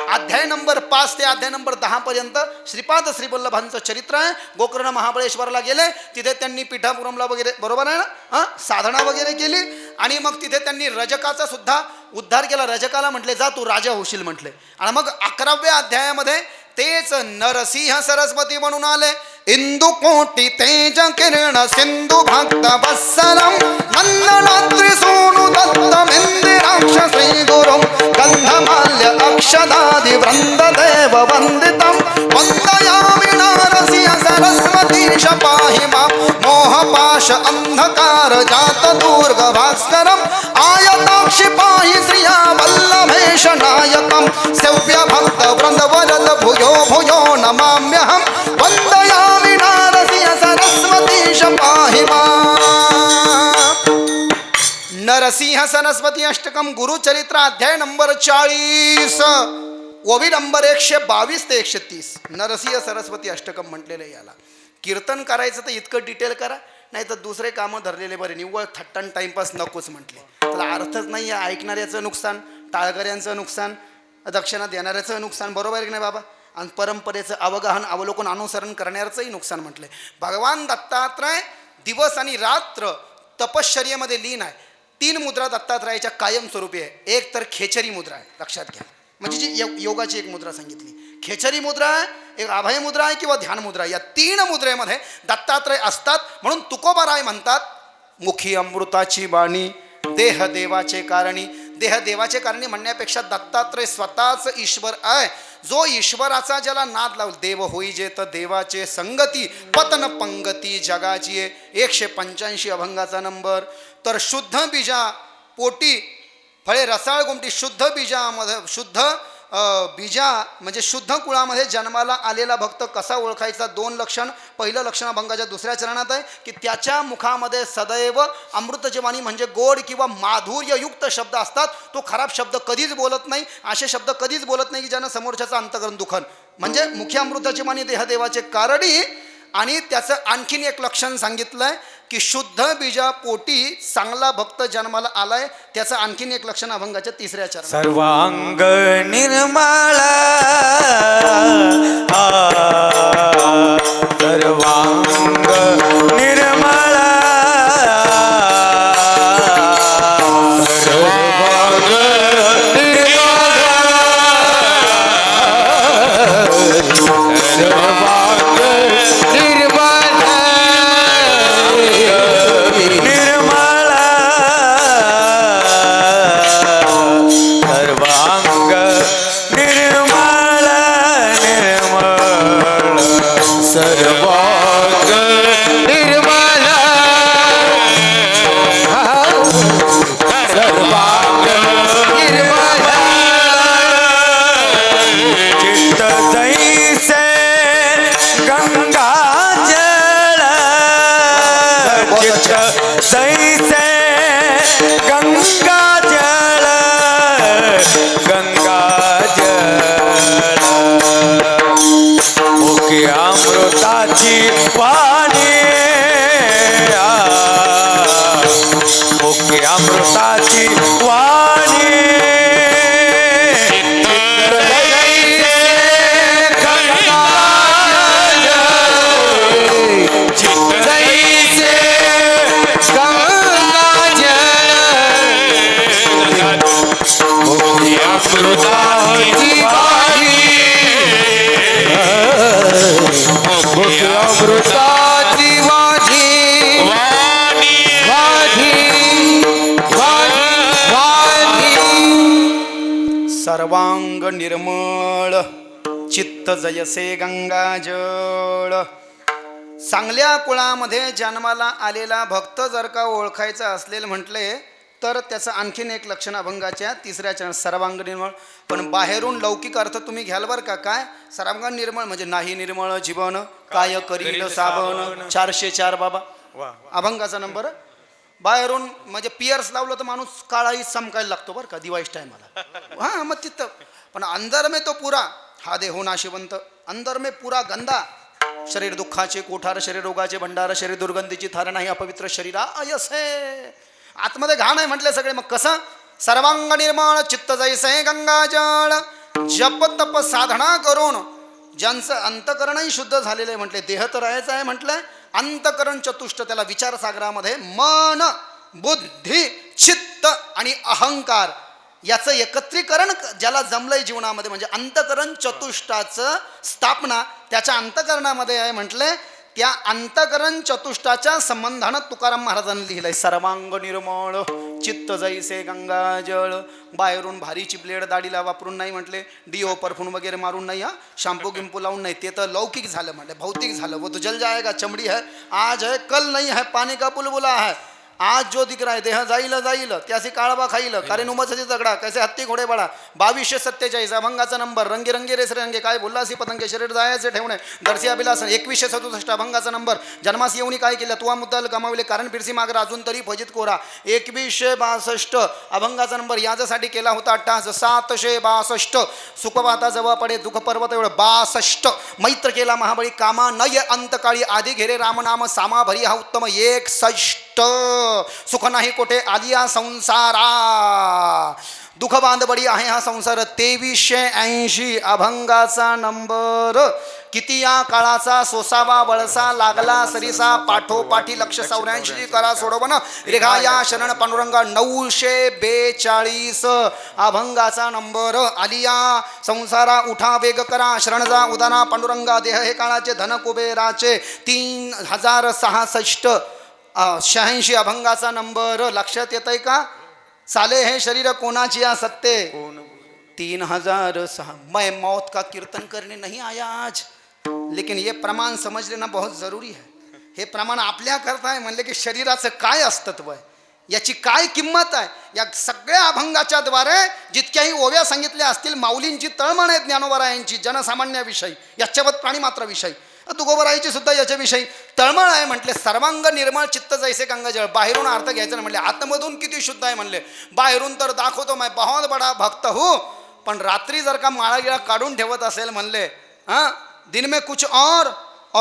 Speaker 1: अध्याय नंबर 5 ते अध्याय नंबर 10 पर्यंत श्रीपाद श्रीवल्लभांचं चरित्र आहे. गोकर्ण महाबळेश्वरला गेले, तिथे त्यांनी पिठापुरमला वगैरे बरोबर आहे ना साधना वगैरे केली. आणि मग तिथे त्यांनी रजकाचा सुद्धा उद्धार केला. रजकाला म्हटले जा तू राजा होशील म्हटले. आणि मग 11व्या अध्यायामध्ये तेच नरसिंह सरस्वती म्हणून आले. इंदु कोटी तेज किरण सिंधु भक्त वत्सलम नंदनाद्रि सोनु दत्तमिंदिराक्ष श्री गुरु गंधमाल्य अक्षदादि वृंद देव वंदितम वंदयामि नरसिंह सरस्वती पाहि मां मोहपाश अंधकार जात दुर्ग भास्करम आयताक्षि पाहि श्रिया वल्लभेश नायकम सेव्य भक्त वृंद वरद भूयो भूयो नमाम्यहं वंदयामि नरसिंह सरस्वती पाहि मां. नरसिंह सरस्वती अष्टकम गुरुचरित्र अध्याय नंबर 40 ओवी नंबर 122 ते 130 नरसिंह सरस्वती अष्टकम म्हटलेलं आहे. याला कीर्तन करायचं तर इतकं डिटेल करा, नाही तर दुसरे कामं धरलेले बरे. निव्वळ थट्टन टाइमपास नकोच म्हटले. त्याला अर्थच नाही आहे. ऐकणाऱ्याचं नुकसान, टाळकऱ्यांचं नुकसान, दक्षिणा देणाऱ्याचं नुकसान, बरोबर आहे की नाही बाबा. आणि परंपरेचं अवगाहन अवलोकन अनुसरण करण्याचंही नुकसान म्हटलंय. भगवान दत्तात्रय दिवस आणि रात्र तपश्चर्येमध्ये लीन आहे. 3 मुद्रा दत्तात्रयाच्या कायमस्वरूपी आहे. एक तर खेचरी मुद्रा आहे, लक्षात घ्या. म्हणजे जी योगाची एक मुद्रा सांगितली, खेचरी मुद्रा आहे, एक अभय मुद्रा आहे किंवा ध्यान मुद्रा. या 3 मुद्रेमध्ये दत्तात्रय असतात. म्हणून तुकोबाराय म्हणतात मुखी अमृताची वाणी देह देवाचे कारणी. देह देवाचे कारणी म्हणण्यापेक्षा दत्तात्रय स्वतःच ईश्वर आहे. जो ईश्वराचा ज्याला नाद लावल देव होई जे तर देवाचे संगती पतन पंगती जगाची. 185 अभंगाचा नंबर. तर शुद्ध बीजा पोटी फळे रसाळ गोमटी. शुद्ध बीजामध्ये शुद्ध बीजा म्हणजे शुद्ध कुळामध्ये जन्माला आलेला भक्त कसा ओळखायचा, 2 लक्षण. पहिलं लक्षण अभंगाच्या 2ऱ्या चरणात आहे की त्याच्या मुखामध्ये सदैव अमृताची वाणी म्हणजे गोड किंवा माधुर्ययुक्त शब्द असतात. तो खराब शब्द कधीच बोलत नाही. असे शब्द कधीच बोलत नाही की ज्यानं समोरच्याचं अंतकरण दुखन. म्हणजे मुख्य अमृताची वाणी देहदेवाचे कारणी. आणि त्याचं आणखीन एक लक्षण सांगितलंय की शुद्ध बीजा पोटी चांगला भक्त जन्माला आलाय. त्याचं आणखीन एक लक्षण अभंगाच्या 3ऱ्या चरणात.
Speaker 2: सर्वांग निर्मळ सर्वांग निर्मळ सर्वांग निर्मळ
Speaker 1: निर्मळ चित्त जयसे गंगाजळ. चांगल्या कुळामध्ये जन्माला आलेला भक्त जर का ओळखायचा असलेलं म्हटले तर त्याचं आणखीन एक लक्षण अभंगाच्या तिसऱ्या चरण सर्वांग निर्मळ. पण बाहेरून लौकिक अर्थ तुम्ही घ्याल बरं का. काय सर्वांग निर्मळ म्हणजे नाही निर्मळ जीवन काय करील साबण 404 बाबा
Speaker 3: वा
Speaker 1: अभंगाचा नंबर. बाहेरून म्हणजे पियर्स लावलं तर माणूस काळाही चमकायला लागतो बरं का दिवाळीच टायमाला. हां मग तिथं पण अंदर में तो पुरा हा देहो नाशिवंत अंदर में पुरा गंदा शरीर दुःखाचे कोठार शरीर रोगाचे भंडार शरीर दुर्गंधीची थार नाही अपवित्र शरीरा अयसे. आतमध्ये घाण आहे म्हटले सगळे. मग कसं सर्वांग निर्मळ चित्त जैसे गंगाजळ. जप तप साधना करून ज्यांचं अंतकरणही शुद्ध झालेलं आहे म्हटले. देह तर राहायचं आहे म्हटलंय. अंतकरण चतुष्ट त्याला विचारसागरामध्ये मन बुद्धी चित्त आणि अहंकार याचं एकत्रीकरण ज्याला जमलंय जीवनामध्ये म्हणजे अंतकरण चतुष्टाचं स्थापना त्याच्या अंतकरणामध्ये आहे म्हटले. त्या अंतकरण चतुष्टाच्या संबंधानं तुकाराम महाराजांनी लिहिलंय सर्वांग निर्मळ चित्त जैसे गंगाजळ. बाहेरून भारीची ब्लेड दाढीला वापरून नाही म्हटले. डिओ परफ्यूम वगैरे मारून नाही. हा शॅम्पू गिंपू लावून नाही. ते तर लौकिक झालं म्हटले भौतिक झालं. वो तो जल जाएगा चमडी है आज है कल नहीं है पानी का बुलबुला है. आज जो दिख रहा है देह जाईल त्यासी काळबा खाईल कारण उमसची दगडा कैसे हत्ती घोडे बडा. 2247 अभंगाचा नंबर रंगी रेस रंगे काय बोललासी पतंगे शरीर जायचे ठेवणे दर्शी अभिलासन. 2167 अभंगाचा नंबर जन्मास येऊनी काय केलं तुवा मुद्दाल गमावले कारण फिरसी मागर अजून तरी फजित कोरा. 2162 अभंगाचा नंबर याच्यासाठी केला होता 762 सुखपाता जवळ पडे दुःख पर्वत एवढं 62 मैत्र केला महाबळी कामा नय अंतकाळी आधी घेरे रामनाम सामा भरी हा उत्तम 61 सुख नाही कोठे आलिया संसारा दुःख बांधबडी आहे हा संसार. 2380 अभंगाचा नंबर. किती या काळाचा सोसावा वळसा लागला सरिसा पाठोपाठी 184 करा सोडवण रेघा या शरण पांडुरंगा 942 अभंगाचा नंबर. आलिया संसारा उठा वेग करा शरण जा उदाना पांडुरंगा देह हे काळाचे धन कुबेराचे 3066 86 अभंगाचा नंबर. लक्षात येत आहे का. चाले हे शरीर कोणाची या सत्ते 3006. मैं मौत का कीर्तन करने नहीं आया आज लेकिन ये प्रमाण समझ लेना बहुत जरूरी है. हे प्रमाण आपल्या करता आहे म्हणले की शरीराचं काय अस्तित्व आहे याची काय किंमत आहे. या सगळ्या अभंगाच्या द्वारे जितक्याही ओव्या सांगितल्या असतील माऊलींची तळमळ आहे ज्ञानोबरायांची जनसामान्याविषयी याच्यावत प्राणीमात्राविषयी तुकोबराईची सुद्धा याच्याविषयी तळमळ आहे म्हटले. सर्वांग निर्मळ चित्त जैसे गंगाजळ. बाहेरून अर्थ घ्यायचं ना म्हणले आतमधून किती शुद्ध आहे म्हणले. बाहेरून तर दाखवतो मैं बहुत बडा भक्त हो पण रात्री जर का माळागिळा काढून ठेवत असेल म्हणले हां दिन में कुछ और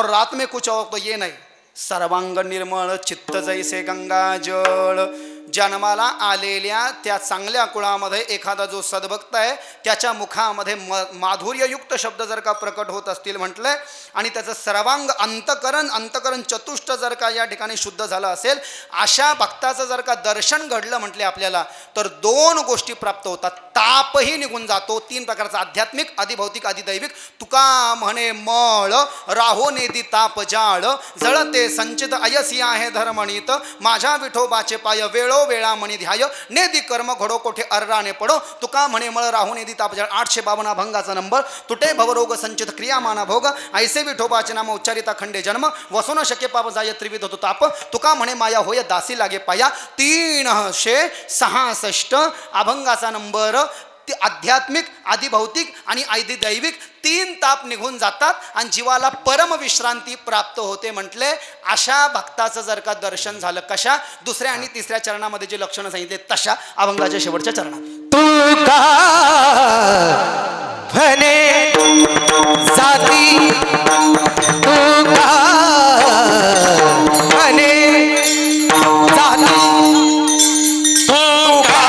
Speaker 1: रात में कुछ और तो ये नाही. सर्वांग निर्मळ चित्त जैसे गंगाजळ. जन्माला आलेल्या त्या चांगल्या कुळामध्ये एखादा जो सद्भक्त आहे त्याच्या मुखामध्ये माधुर्ययुक्त शब्द जर का प्रकट होत असतील म्हटलं आणि त्याचं सर्वांग अंतकरण चतुष्ट जर का या ठिकाणी शुद्ध झालं असेल अशा भक्ताचं जर का दर्शन घडलं म्हटले आपल्याला तर 2 गोष्टी प्राप्त होतात. तापही निघून जातो. 3 प्रकारचा आध्यात्मिक आदिभौतिक आदिदैविक. तुका म्हणे मळ राहो नेदी ताप जाळ जळते संचित अयसी आहे धर्मणीत माझ्या विठोबाचे पाय वेळो वेळा मणी ध्याय नेदी कर्म घडो कोठे अर्राने पडो तुका म्हणे मळ राहू नेदी तापजाळ. 852 अभंगाचा नंबर. तुटे भवरोग संचित क्रियामाना भोग ऐसे विठोबाचे नाम उच्चारिता खंडे जन्म वसो न शके पाप जाय त्रिविध होतो ताप तुका म्हणे माया होय दासी लागे पाया. 366 अभंगाचा नंबर. आध्यात्मिक आदिभौतिक आणि आदिदैविक 3 ताप निघून जातात आणि जीवाला परम विश्रांती प्राप्त होते म्हटले. अशा भक्ताचं जर का दर्शन झालं कशा 2ऱ्या आणि 3ऱ्या चरणामध्ये जे लक्षणं सांगितले तशा अभंगाच्या शेवटच्या चरणात.
Speaker 2: तुका म्हणे जाती तुका म्हणे जाती तुका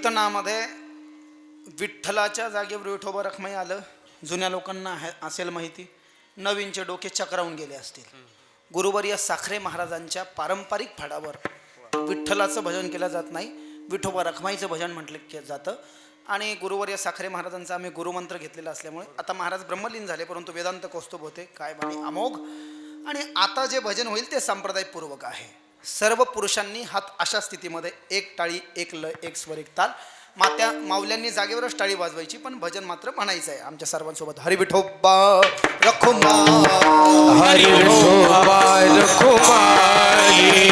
Speaker 1: कीर्तनामध्ये विठ्ठलाच्या जागेवर विठोबा रखमाई आलं. जुन्या लोकांना असेल माहिती, नवीनचे डोके चक्रावून गेले असतील. गुरुवर्य साखरे महाराजांच्या पारंपरिक फडावर विठ्ठलाचं भजन केलं जात नाही, विठोबा रखमाईचं भजन म्हटलं जातं. आणि गुरुवर्य साखरे महाराजांचा आम्ही गुरुमंत्र घेतलेला असल्यामुळे आता महाराज ब्रह्मलीन झाले, परंतु वेदांत कौस्तुभ होते, काय बाणी अमोघ. आणि आता जे भजन होईल ते संप्रदायपूर्वक आहे. सर्व पुरुषांनी हात अशा स्थितीमध्ये, एक टाळी एक लय एक स्वर एक ताल. माऊल्यांनी जागेवरच टाळी वाजवायची, पण भजन मात्र म्हणायचं आहे आमच्या सर्वांसोबत. हरी विठोबा रखुमा,
Speaker 2: हरी विठोबा रखुमाई.